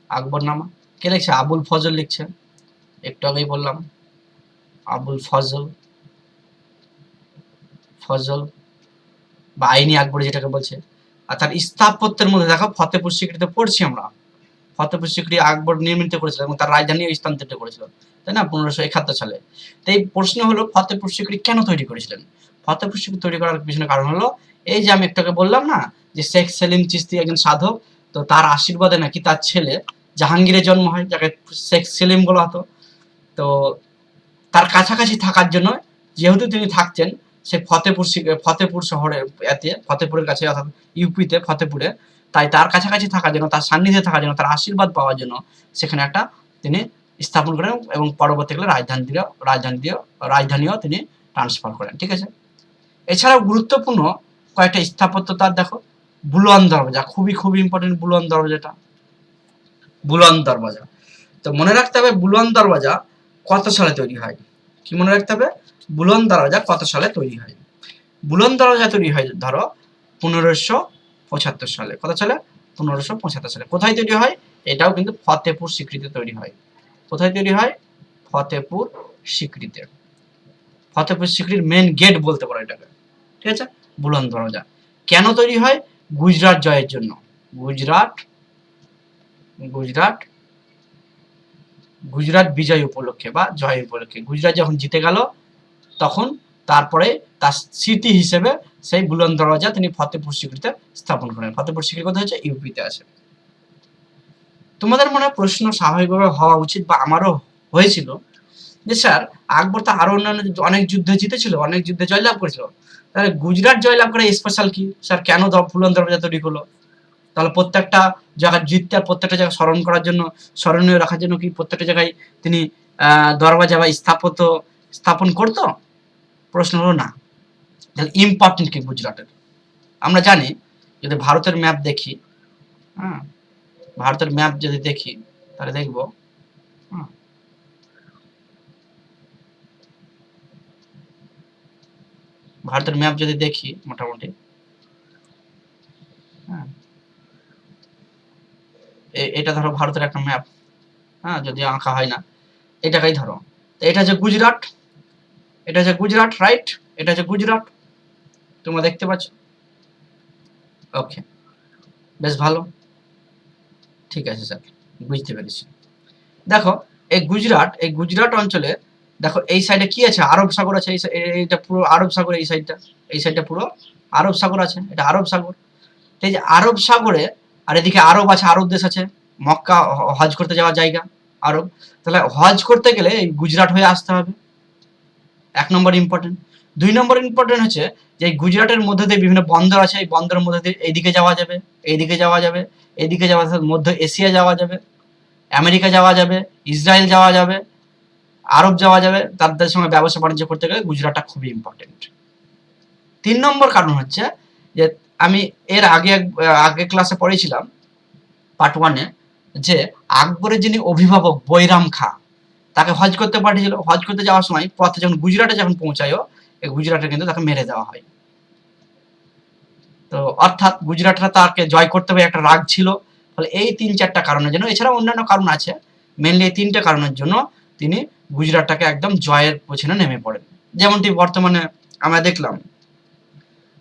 আকবরনামা। কে লিখছে? আবুল ফজল লিখছে, একটু আগেই বললাম, আবুল ফজল, ফজল বা আইনি আকবরী যেটাকে বলছে। আর তার স্থাপত্যের মধ্যে দেখো ফতেপুর সিকরিতে পড়ছি আমরা, ফতেপুর সিকরি আকবর নির্মিত করেছিল এবং তার রাজধানী স্থানান্তরিত করেছিল, তাই না, 1571 সালে। তো এই প্রশ্ন হলো ফতেপুর সিকরি কেন তৈরি করেছিলেন? ফতেপুর সিকরি তৈরি করার পিছনে কারণ হলো এই যে আমি একটু আগে বললাম না, যে শেখ সেলিম চিশতি একজন সাধক, তো তার আশীর্বাদে নাকি তার ছেলে জাহাঙ্গীরের জন্ম হয়, যাকে শেখ সেলিম বলা হতো। তো তার কাছাকাছি থাকার জন্য, যেহেতু তিনি থাকতেন সে ফতেপুর শহরে, এতে ফতেপুরের কাছে, অর্থাৎ ইউপিতে ফতেপুরে, তাই তার কাছাকাছি থাকার জন্য, তার সান্নিধ্যে থাকার জন্য, তার আশীর্বাদ পাওয়ার জন্য সেখানে একটা তিনি স্থাপন করেন এবং পরবর্তীকালে রাজধানীও তিনি ট্রান্সফার করেন, ঠিক আছে। এছাড়াও গুরুত্বপূর্ণ কয়েকটা স্থাপত্য তার দেখো, বুলওয়ান দরওয়াজা, খুবই খুবই ইম্পর্টেন্ট বুলওয়ান দরওয়াজাটা, বুলওয়ান দরওয়াজা। তো মনে রাখতে হবে বুলওয়ান দরওয়াজা কত সালে তৈরি হয়। কি মনে রাখতে হবে? বুলওয়ান দরওয়াজা কত সালে তৈরি হয়? বুলওয়ান দরওয়াজা তৈরি হয় ধরো 1575 সালে। কত সালে? 1575 সালে। কোথায় তৈরি হয়? এটাও কিন্তু ফতেপুর সিকরিতে তৈরি হয়। কোথায় তৈরি হয়? ফতেপুর সিকরিতে। ফতেপুর সিকরির মেন গেট বলতে পারো এটাকে, ঠিক আছে, বুলওয়ান দরওয়াজা। কেন তৈরি হয়? গুজরাট জয়ের জন্য। গুজরাট গুজরাট গুজরাট বিজয় উপলক্ষে বা জয় উপলক্ষে, গুজরাট যখন জিতে গেল তখন তারপরে তার স্মৃতি হিসেবে সেই বুলওয়ান দরওয়াজা তিনি ফতেপুর সিকরিতে স্থাপন করেন। ফতেপুর সিকরি কোথায় আছে? ইউপিতে আছে। তোমাদের মনে প্রশ্ন স্বাভাবিকভাবে হওয়া উচিত, বা আমারও হয়েছিল, যে স্যার আকবর তো আরো অন্যান্য অনেক যুদ্ধে জিতেছিল, অনেক যুদ্ধে জয়লাভ করেছিল, তাহলে গুজরাট জয়লাভ করে স্পেশাল কি স্যার? কেন বুলওয়ান দরওয়াজা তৈরি হলো? তো তাহলে প্রত্যেকটা জায়গায় জিততে আর প্রত্যেকটা জায়গায় স্মরণ করার জন্য, স্মরণীয় রাখার জন্য কি প্রত্যেকটা জায়গায় তিনি দরওয়াজা বা স্থাপন করতো? প্রশ্ন হলো না। তাহলে ইম্পর্টেন্ট কি গুজরাটের? আমরা জানি যদি ভারতের ম্যাপ দেখি, হ্যাঁ, ভারতের ম্যাপ যদি দেখি তাহলে দেখব ভারতের ম্যাপ যদি দেখি মোটামুটি, হ্যাঁ, এটা ধরো ভারতের একটা ম্যাপ, হ্যাঁ, যদি আঁকা হয় না, এটাকেই ধরো, এটা হচ্ছে গুজরাট, এটা হচ্ছে গুজরাট, রাইট? এটা হচ্ছে গুজরাট, তোমরা দেখতে পাচ্ছ। ওকে, বেশ ভালো, ঠিক আছে স্যার, বুঝতে পেরেছি। দেখো এই গুজরাট অঞ্চলে দেখো এই সাইডে কি আছে? আরব সাগর আছে। এইটা পুরো আরব সাগর, এই সাইডটা পুরো আরব সাগর আছে, এটা আরব সাগর। এই যে আরব সাগরে, আর এদিকে আরব আছে, আরব দেশ আছে, মক্কা হজ করতে যাওয়ার জায়গা আরব। তাহলে হজ করতে গেলে এই গুজরাট হয়ে আসতে হবে, 1 নম্বর ইম্পর্টেন্ট। 2 নম্বর ইম্পর্টেন্ট হচ্ছে যে গুজরাটের মধ্যে দিয়ে বিভিন্ন বন্দর আছে, এই বন্দরের মধ্যে দিয়ে এইদিকে যাওয়া যাবে, এইদিকে যাওয়া যাবে, এইদিকে যাওয়া যাবে, মধ্য এশিয়া যাওয়া যাবে, আমেরিকা যাওয়া যাবে, ইসরায়েল যাওয়া যাবে, আরব যাওয়া যাবে। তাদের সঙ্গে ব্যবসা বাণিজ্য করতে গেলে গুজরাটটা খুবই ইম্পর্টেন্ট। 3 নম্বর কারণ হচ্ছে যে আমি এর আগে ক্লাসে পড়েছিলাম পার্ট 1-এ, যে আকবরের যিনি অভিভাবক বৈরাম খাঁ, তাকে হজ করতে পাঠিয়েছিল। হজ করতে যাওয়ার সময় পথে যখন গুজরাটে পৌঁছায়, এই গুজরাটে কিন্তু তাকে মেরে দেওয়া হয়। তো অর্থাৎ গুজরাটরা তাকে জয় করতে হবে, একটা রাগ ছিল। ফলে এই 3-4টা কারণের জন্য, এছাড়া অন্যান্য কারণ আছে, মেনলি এই 3টে কারণের জন্য তিনি গুজরাটটাকে একদম জয়ের পেছনে নেমে পড়েন। যেমনটি বর্তমানে আমরা দেখলাম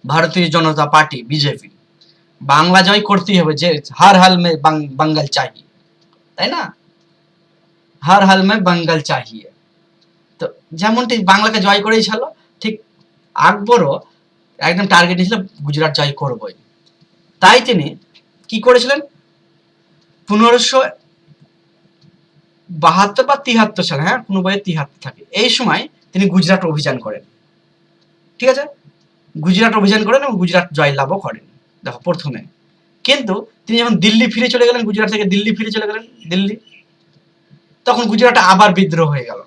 ভারতীয় জনতা পার্টি বিজেপি বাংলা জয় করতেই হবে, যে হার হাল মে বাঙ্গাল চাই, তাই না? হার হাল মে বাঙ্গাল চাহিয়ে। তো যেমনটি বাংলাকে জয় করেই ছিল, ঠিক আকবরও একদম টার্গেট নিয়েছিল গুজরাট জয় করবই। তাই তিনি কি করেছিলেন? 1572 বা 73 সালে, হ্যাঁ, কোনো বইয়ে 73 থাকে, এই সময় তিনি গুজরাট অভিযান করেন। ঠিক আছে, গুজরাট অভিযান করেন এবং গুজরাট জয়লাভও করেন। দেখো প্রথমে, কিন্তু তিনি যখন দিল্লি ফিরে চলে গেলেন, গুজরাট থেকে দিল্লি ফিরে চলে গেলেন, দিল্লি, তখন গুজরাটে আবার বিদ্রোহ হয়ে গেল।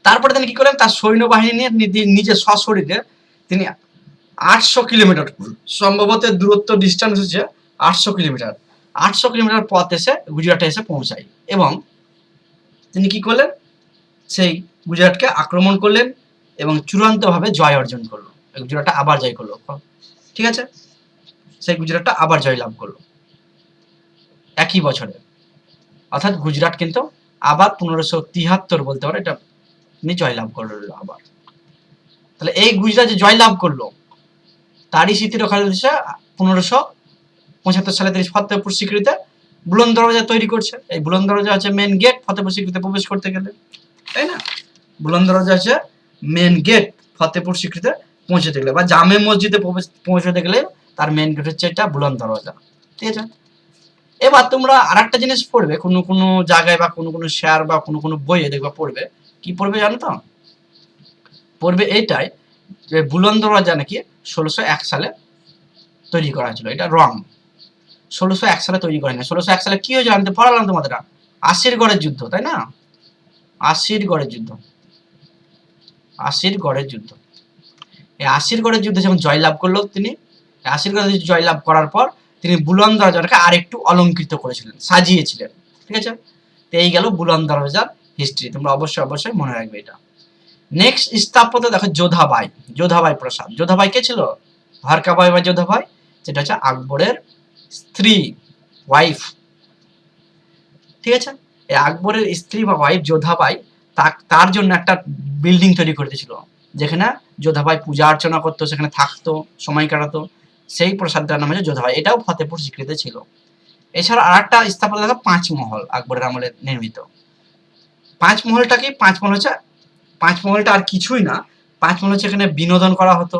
তারপরে তিনি কি করলেন? তার সৈন্যবাহিনী নিয়ে নিজের সশরীরে তিনি 800 কিলোমিটার, সম্ভবত দূরত্ব ডিস্টেন্স হচ্ছে 800 কিলোমিটার, 800 কিলোমিটার পথ এসে গুজরাটে এসে পৌঁছায়, এবং তিনি কি করলেন? সেই গুজরাটকে আক্রমণ করলেন এবং চূড়ান্তভাবে জয় অর্জন করলো। গুজরাটটা আবার জয় করলো। ঠিক আছে, সেই গুজরাটটা আবার জয় লাভ করলো একই বছরে। অর্থাৎ গুজরাট কিন্তু আবার 1573 বলতে পারো, এটা তিনি জয়লাভ করলো আবার। তাহলে এই গুজরাট যে জয়লাভ করলো, তারই স্মৃতি রক্ষার উদ্দেশ্যে 1575 সালে তিনি ফতেপুর সিক্রিতে বুলন্দ দরজা তৈরি করছে। এই বুলন্দ দরজা হচ্ছে মেন গেট ফতেপুর সিক্রিতে প্রবেশ করতে গেলে, তাই না? বুলন্দ দরজা হচ্ছে মেন গেট ফতেপুর সিক্রিতে পৌঁছতে গেলে, বা জামে মসজিদে পৌঁছতে গেলে তার মেন গেট হচ্ছে এটা বুলন্দ দরজা। ঠিক আছে, এবার তোমরা আরেকটা জিনিস পড়বে, কোনো কোনো জায়গায় বা কোনো কোনো শেয়ার বা কোনো কোনো বইয়ে দেখবা পড়বে, কি পড়বে জানো তো? পড়বে এইটাই যে বুলন্দ দরজা নাকি 1601 সালে তৈরি করা হয়েছিল। এটা রং, 1601 সালে তৈরি করা হয়নি। 1601 সালে কি হয়েছিল আমি তো পড়ালাম তোমাদের, আশিরগড়ের যুদ্ধ, তাই না? আশিরগড়ের যুদ্ধ, আশিরগড়ের যুদ্ধ। এই আশিরগড়ের যুদ্ধে যখন জয়লাভ করলো তিনি, আশিরগড়ের যুদ্ধে জয়লাভ করার পর তিনি বুলন্দ দরজাটাকে আরেকটু অলঙ্কৃত করেছিলেন, সাজিয়েছিলেন। ঠিক আছে, তো এই গেল বুলন্দ দরজার হিস্ট্রি, তোমরা অবশ্যই অবশ্যই মনে রাখবে এটা। নেক্সট স্থাপত্য দেখো যোধাবাই, যোধাবাই প্রসাদ। যোধাবাই কে ছিল? ভারকাবাই বা যোধাবাই, যেটা হচ্ছে আকবরের স্ত্রী, ওয়াইফ। ঠিক আছে, এই আকবরের স্ত্রী বা ওয়াইফ যোধাবাই তার জন্য একটা বিল্ডিং তৈরি করে দিয়েছিল, যেখানে যোধাবাই পূজা অর্চনা করতো, সেখানে থাকতো, সময় কাটাতো। সেই প্রসাদটার নাম হচ্ছে যোধাবাই, এটাও ফতেপুর সিক্রিতে ছিল। এছাড়া আর একটা স্থাপত্য দেখো পাঁচমহল, আকবরের আমলে নির্মিত। পাঁচমহলটা কি? পাঁচমহলটা আর কিছুই না, পাঁচমহল হচ্ছে এখানে বিনোদন করা হতো,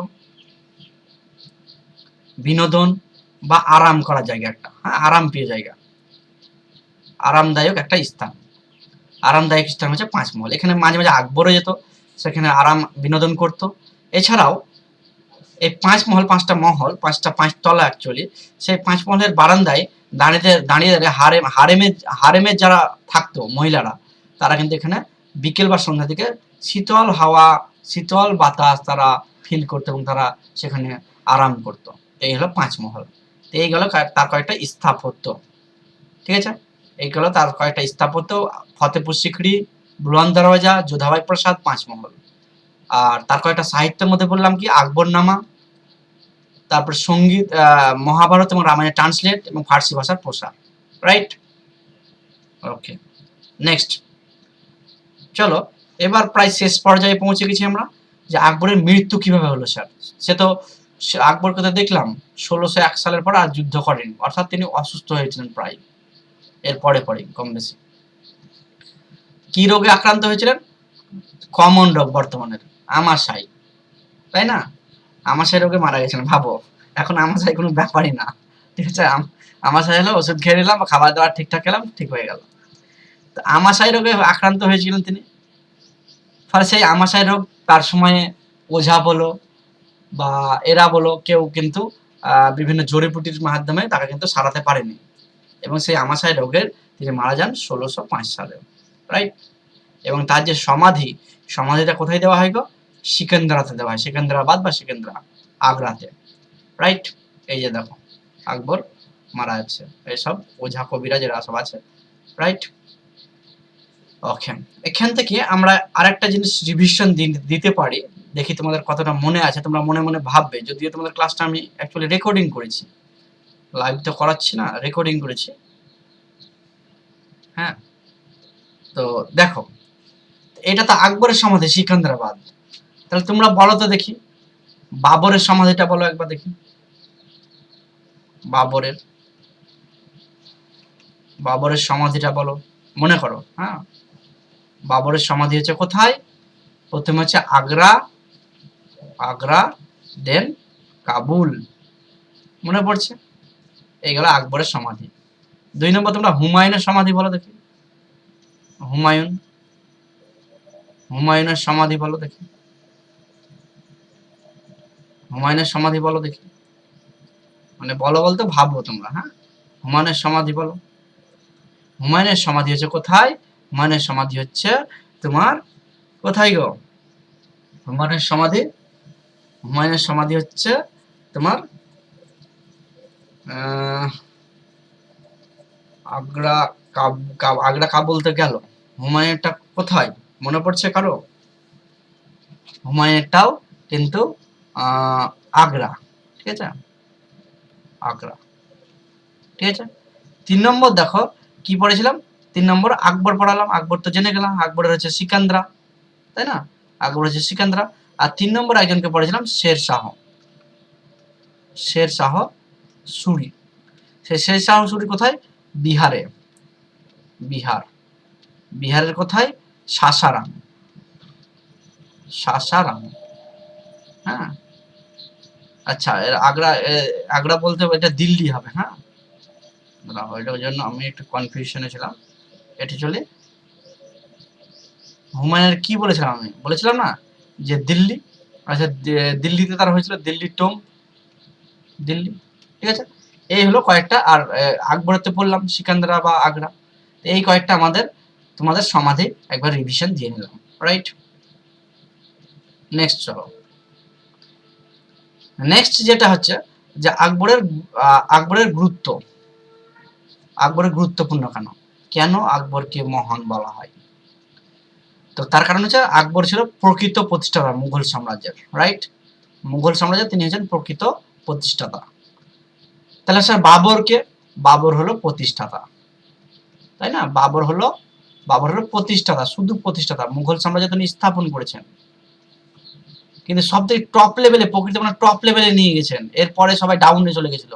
বিনোদন বা আরাম করার জায়গা একটা, হ্যাঁ, আরাম প্রিয় জায়গা, আরামদায়ক একটা স্থান, আরামদায়ক স্থান হচ্ছে পাঁচমহল। এখানে মাঝে মাঝে আকবরও যেত, সেখানে আরাম বিনোদন করত। এছাড়াও এই 5 মহল, 5টা মহল, 5 তলা অ্যাকচুয়ালি, সেই 5 মহলের বারান্দায় দাঁড়িয়ে দাঁড়িয়ে হারেমের যারা থাকতো মহিলারা, তারা কিন্তু এখানে বিকেল বা সন্ধ্যা থেকে শীতল হাওয়া, শীতল বাতাস তারা ফিল করতো এবং তারা সেখানে আরাম করতো। এই হলো 5 মহল। তো এই গেল তার কয়েকটা স্থাপত্য, ঠিক আছে? এই গেল তার কয়েকটা স্থাপত্য, ফতেপুর সিকরি, বুলন্দ দরওয়াজা, যোধাবাই প্রাসাদ, 5 মহল। আর তার কয়েকটা সাহিত্যের মধ্যে বললাম কি, আকবরনামা, তারপর সঙ্গীত, মহাভারত এবং রামায়ণের ট্রান্সলেট এবং ফার্সি ভাষার প্রসার, রাইট? ওকে, নেক্সট চলো, এবার প্রায় শেষ পর্যায়ে পৌঁছে গেছি আমরা, যে আকবরের মৃত্যু কিভাবে হলো স্যার। সে তো আকবরকে তো দেখলাম 1601 সালের পর আর যুদ্ধ করেন, অর্থাৎ তিনি অসুস্থ হয়েছিলেন প্রায় এর পরে কম বেশি। কি রোগে আক্রান্ত হয়েছিলেন? কমন রোগ বর্তমানের, আমাশাই, তাই না? আমাশাই রোগে মারা গেছিলেন, ভাবো। এখন আমাশাই কোনো ব্যাপারই না, ঠিক আছে? আমাশাই হলো ওষুধ খেয়ে নিলাম, খাবার দাবার ঠিকঠাক খেলাম, ঠিক হয়ে গেল। তো আমাশাই রোগে আক্রান্ত হয়েছিলেন তিনি। ফলে সেই আমাশাই রোগ তার সময়ে ওঝা বলো বা এরা বলো, কেউ কিন্তু বিভিন্ন জড়িবুটির মাধ্যমে তাকে কিন্তু সারাতে পারেনি, এবং সেই আমাশাই রোগের তিনি মারা যান 1605 সালে, রাইট? এবং তার যে সমাধিটা কোথায় দেওয়া হয় গো? সিকান্দারাতে দেওয়া হয়, সিকান্দ্রাবাদ বা সিকান্দ্রা, আগ্রাতে, রাইট? এই যে দেখো আকবর মারা যাচ্ছে, এইসব ওঝা কবিরাজ এরা সব আছে, রাইট? ওকে, এখান থেকে আমরা আরেকটা জিনিস রিভিশন দিতে পারি, দেখি তোমাদের কতটা মনে আছে, তোমরা মনে মনে ভাববে, যদিও তোমাদের ক্লাসটা আমি অ্যাকচুয়ালি রেকর্ডিং করেছি, লাইভ তো করাচ্ছি না, রেকর্ডিং করেছি, হ্যাঁ? তো দেখো, এটা তো আকবরের সমাধি সিকান্দ্রাবাদ, তাহলে তোমরা বলো তো দেখি বাবরের সমাধিটা বলো একবার দেখি, বাবরের সমাধিটা বলো, মনে করো, হ্যাঁ? বাবরের সমাধি হচ্ছে কোথায়? প্রথমে হচ্ছে আগ্রা, দেন কাবুল, মনে পড়ছে? এই গেল আকবরের সমাধি। 2 নম্বর তোমরা হুমায়ুনের সমাধি বলো দেখি, হুমায়ুনের সমাধি বলো দেখি, হুমায়ুনের সমাধি বলো দেখি, মানে বলো বলতে ভাবো তোমরা, হ্যাঁ? হুমায়ুনের সমাধি বলো। হুমায়ুনের সমাধি হচ্ছে কোথায়? হুমায়ুনের সমাধি হচ্ছে তোমার কোথায় গো? হুমায়ুনের সমাধি হচ্ছে তোমার আগ্রা কাবুল তো গেল, হুমায়ুনটা কোথায় মনে পড়ছে কারো? হুমায়ুনটাও কিন্তু আগ্রা, ঠিক আছে? আগ্রা, ঠিক আছে? 3 নম্বর দেখো কি পড়েছিলাম, 3 নম্বর আকবর পড়ালাম, আকবর তো জেনে গেলাম, আকবরের হচ্ছে সিকান্দ্রা, তাই না? আকবর হচ্ছে সিকান্দ্রা। আর 3 নম্বর একজনকে পড়েছিলাম শের শাহ সুরি। সেই শের শাহ সুরি কোথায়? বিহারের কোথায়? সাসারাম, হ্যাঁ? আচ্ছা, এর আগ্রা বলতে এটা দিল্লি হবে, হ্যাঁ? ওইটার জন্য আমি একটু কনফিউশনে ছিলাম। এটা চলে হুমায়ুনের কি বলেছিলাম, আমি বলেছিলাম না যে দিল্লি, আচ্ছা দিল্লিতে তার হয়েছিল দিল্লি টোম, দিল্লি, ঠিক আছে? এই হলো কয়েকটা, আর আকবরের তো বললাম সিকান্দারা বা আগ্রা, এই কয়েকটা তোমাদের সমাধি একবার রিভিশন দিয়ে নিলাম, রাইট? নেক্সট চলো, নেক্সট যেটা হচ্ছে যে আকবরের গুরুত্বপূর্ণ কেন আকবরকে মহান বলা হয়? তো তার কারণ হচ্ছে আকবর ছিল প্রকৃত প্রতিষ্ঠাতা মুঘল সাম্রাজ্যের, রাইট? মুঘল সাম্রাজ্যের তিনি হচ্ছেন প্রকৃত প্রতিষ্ঠাতা। তাহলে স্যার বাবর হলো প্রতিষ্ঠাতা, তাই না? বাবর হলো প্রতিষ্ঠাতা, শুধু প্রতিষ্ঠাতা, মুঘল সাম্রাজ্য তিনি স্থাপন করেছেন, কিন্তু সব থেকে টপ লেভেলে, প্রকৃত মানে টপ লেভেলে নিয়ে গেছেন, এরপরে সবাই ডাউনে চলে গেছিল,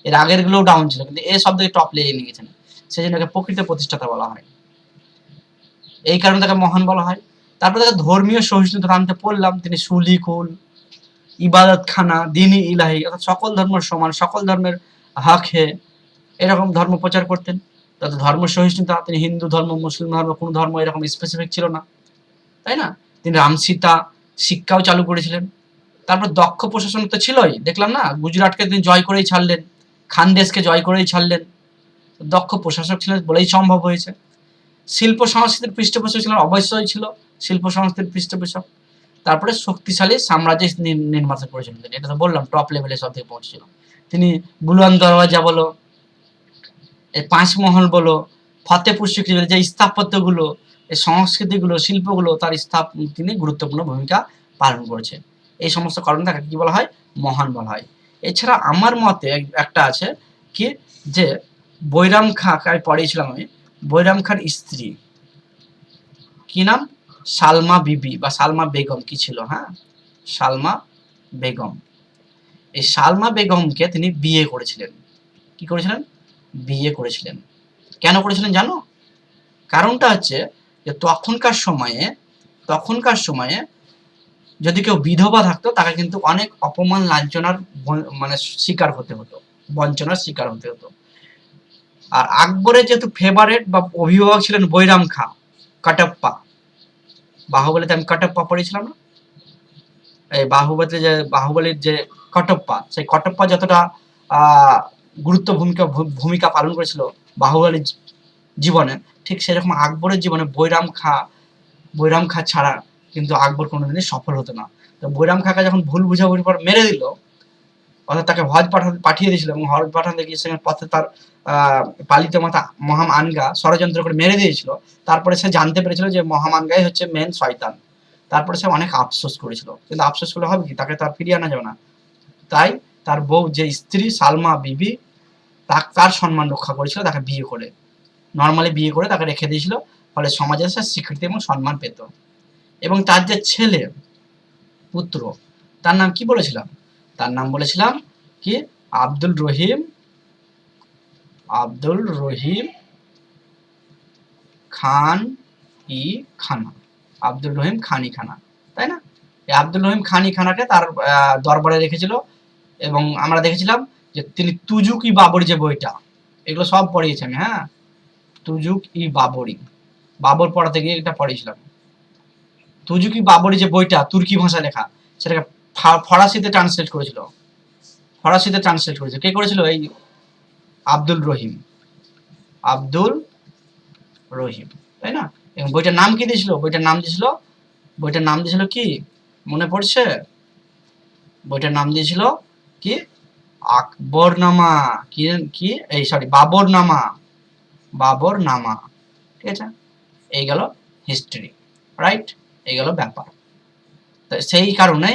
এর আগের গুলোও ডাউন ছিল, কিন্তু এ সব থেকে টপ লেভেলে নিয়ে গেছেন, সেই জন্য প্রকৃত প্রতিষ্ঠাতা বলা হয়, এই কারণে তাকে মহান বলা হয়। তারপরে তাকে ধর্মীয় সহিষ্ণুতা আনতে পড়লাম, তিনি সুলিকুল, ইবাদতখানা, দিনী ইলাহি, অর্থাৎ সকল ধর্ম সমান, সকল ধর্মের হক হে, এরকম ধর্ম প্রচার করতেন। তাতে ধর্ম সহিষ্ণুতা, তিনি হিন্দু ধর্ম, মুসলিম ধর্ম, কোন ধর্ম এরকম স্পেসিফিক ছিল না, তাই না? তিনি রামসীতা শিক্ষাও চালু করেছিলেন, তারপর দক্ষ প্রশাসন তো ছিলই, দেখলাম না, গুজরাটকে তিনি জয় করেই ছাড়লেন, খানদেশকে জয় করেই ছাড়লেন। দক্ষ প্রশাসক ছিলেন বলেই সম্ভব হয়েছে। শিল্প সংস্কৃতির পৃষ্ঠপোষক ছিলেন, অবশ্যই ছিল শিল্প সংস্কৃতির পৃষ্ঠপোষক। তারপরে শক্তিশালী সাম্রাজ্য নির্মাণ করেছিলেন তিনি, এটা তো বললাম টপ লেভেলে সব থেকে পৌঁছেছিল তিনি। বুলন্দ দরওয়াজা বলো, এই পাঁচমহল বলো, ফতেপুর সিক্রি যে স্থাপত্যগুলো, এই সংস্কৃতিগুলো, শিল্পগুলো, তার তিনি গুরুত্বপূর্ণ ভূমিকা পালন করেছে। এই সমস্ত কারণে তাকে কি বলা হয়? মহান বলা হয়। এছাড়া আমার মতে একটা আছে কি, যে বৈরাম খাঁ পড়িয়েছিলাম আমি, বৈরাম খাঁর স্ত্রী কি নাম? সালমা বিবি বা সালমা বেগম কি ছিল? হ্যাঁ, সালমা বেগম। এই সালমা বেগমকে তিনি বিয়ে করেছিলেন। কি করেছিলেন? বিয়ে করেছিলেন। কেন করেছিলেন জানো? কারণটা হচ্ছে যে তখনকার সময়ে যদি কেউ বিধবা থাকতো তাকে কিন্তু অনেক অপমান লাঞ্ছনার মানে শিকার হতে হতো, বঞ্চনার শিকার হতে হতো। আর আকবরের যেহেতু ফেভারেট বা অভিভাবক ছিলেন বৈরাম খাঁ, কাটাপ্পা, বাহুবলীতে আমি কাটাপ্পা পড়েছিলাম না, এই বাহুবলীর যে কটপ্পা, সেই কটপ্পা যতটা গুরুত্ব ভূমিকা পালন করেছিল বাহুবলীর জীবনে, ঠিক সেরকম আকবরের জীবনে বৈরাম খাঁ ছাড়া কিন্তু আকবর কোনোদিনই সফল হতো না। তো বৈরাম খাঁকে যখন ভুল বুঝাবুঝির পর মেরে দিল, অর্থাৎ তাকে হজ পাঠিয়ে দিয়েছিল, এবং হজ পাঠাতে গিয়ে সেখানে পথে তার পালিত মাতা মহাম আনগা ষড়যন্ত্র করে মেরে দিয়েছিল। তারপরে সে জানতে পেরেছিল যে মহাম আনগাই হচ্ছে মেন শয়তান। তারপরে সে অনেক আফসোস করেছিল, কিন্তু আফসোস করলে হবে কি, তাকে তো আর ফিরিয়ে আনা যাবে না। তাই তার বউ, যে স্ত্রী সালমা বিবি, তার সম্মান রক্ষা করেছিল, তাকে বিয়ে করে, নর্মালি বিয়ে করে তাকে রেখে দিয়েছিল। ফলে সমাজে সে স্বীকৃতি এবং সম্মান পেত। এবং তার যে ছেলে পুত্র, তার নাম কি বলেছিলাম? তার নাম বলেছিলাম কি? আব্দুল রহিম খান ই খানা। আব্দুল রহিম খান ই খানা, তাই না? এই আব্দুল রহিম খান ই খানাকে তার দরবারে রেখেছিল। এবং আমরা দেখেছিলাম যে তিনি তুজুক ই বাবরি যে বইটা, এগুলো সব পড়িয়েছি আমি। হ্যাঁ, তুজুক ই বাবরি, বাবর পড়াতে গিয়ে এটা পড়িয়েছিলাম। তুজুক ই বাবরি যে বইটা তুর্কি ভাষায় লেখা, সেটাকে ফরাসিতে ট্রান্সলেট করেছিল। কে করেছিল? এই আব্দুল রহিম, তাই না? এবং বইটার নাম কি দিয়েছিল? বইটার নাম দিয়েছিল কি মনে পড়ছে? বইটার নাম দিয়েছিল কি? আকবরনামা। কি এই সরি বাবরনামা। ঠিক আছে, এই গেল হিস্ট্রি, রাইট? এই গেল ব্যাপার। সেই কারণে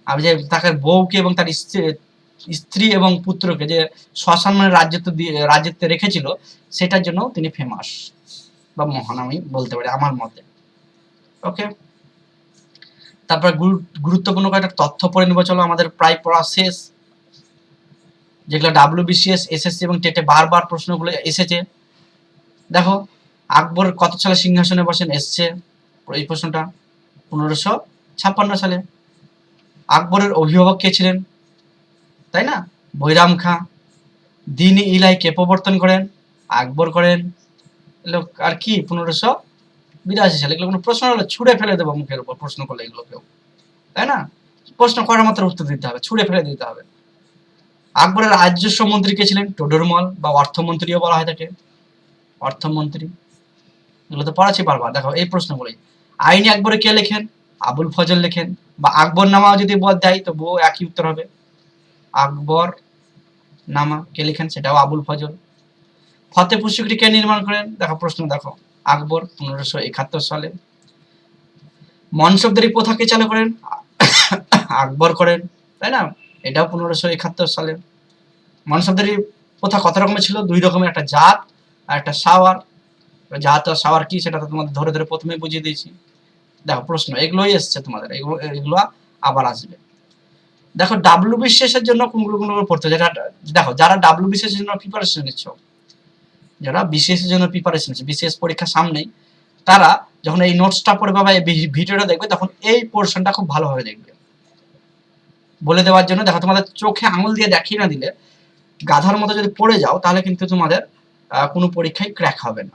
আমি যে তাকে বউকে এবং তার স্ত্রী এবং পুত্রকে যে সসম্মানে রাজ্যত্বে রেখেছিল, সেটার জন্য তিনি ফেমাস বা মহান, আমি বলতে পারি আমার মতে। ওকে, তারপর গুরুত্বপূর্ণ কয়েকটা তথ্য পড়ে নেবো, চলো। আমাদের প্রায় পড়া শেষ, যেগুলো WBCS, SSC এবং টেটে বারবার প্রশ্নগুলো এসেছে। দেখো, আকবর কত সালে সিংহাসনে বসেন? এসছে এই প্রশ্নটা 1556 সালে। আকবরের অভিভাবক কে ছিলেন? তাই না? বৈরাম খাঁ। দিন ইলাই কে প্রবর্তন করেন? আকবর করেন। আর কি 1582 সালে। এগুলো কোনো প্রশ্ন হলে ছুঁড়ে ফেলে দেবো মুখের উপর, প্রশ্ন করলে এগুলো কেউ, তাই না? প্রশ্ন করার মাত্র উত্তর দিতে হবে, ছুঁড়ে ফেলে দিতে হবে। আকবরের রাজস্ব মন্ত্রী কে ছিলেন? টোডরমল বা অর্থমন্ত্রীও বলা হয় তাকে, অর্থমন্ত্রী। এগুলো তো পড়াচ্ছি বারবার। দেখো এই প্রশ্নগুলোই। আইনি আকবরে কে লেখেন? আবুল ফজল লেখেন। বা আকবর নামা যদি দেয় তো একই উত্তর হবে, আকবর নামা কে লেখেন? সেটাও আবুল ফজল। ফতেপুর সিক্রি কে নির্মাণ করেন? দেখো প্রশ্ন, দেখো আকবর 1571 সালে। মনসবদারি প্রথা কে চালু করেন? আকবর করেন, তাই না? এটাও 1571 সালে। মনসবদারি প্রথা কত রকমের ছিল? 2 রকমের, একটা জাত আর একটা সাওয়ার। জাত আর সাওয়ার কি সেটা তো তোমাদের ধরে ধরে প্রথমে বুঝিয়ে দিয়েছি। দেখো প্রশ্ন এগুলোই এসছে তোমাদের, এগুলো আবার আসবে। দেখো WBCS এর জন্য কোনগুলো পড়তে, যেটা দেখো যারা WBCS এর জন্য প্রিপারেশন নিচ্ছ, যারা BCS এর জন্য প্রিপারেশন নিচ্ছে, BCS পরীক্ষা সামনেই, তারা যখন এই নোটসটা পড়বে বা এই ভিডিওটা দেখবে, তখন এই পোর্শনটা খুব ভালোভাবে দেখবে। বলে দেওয়ার জন্য, দেখো তোমাদের চোখে আঙুল দিয়ে দেখিয়ে না দিলে, গাধার মতো যদি পড়ে যাও, তাহলে কিন্তু তোমাদের কোনো পরীক্ষায় ক্র্যাক হবে না।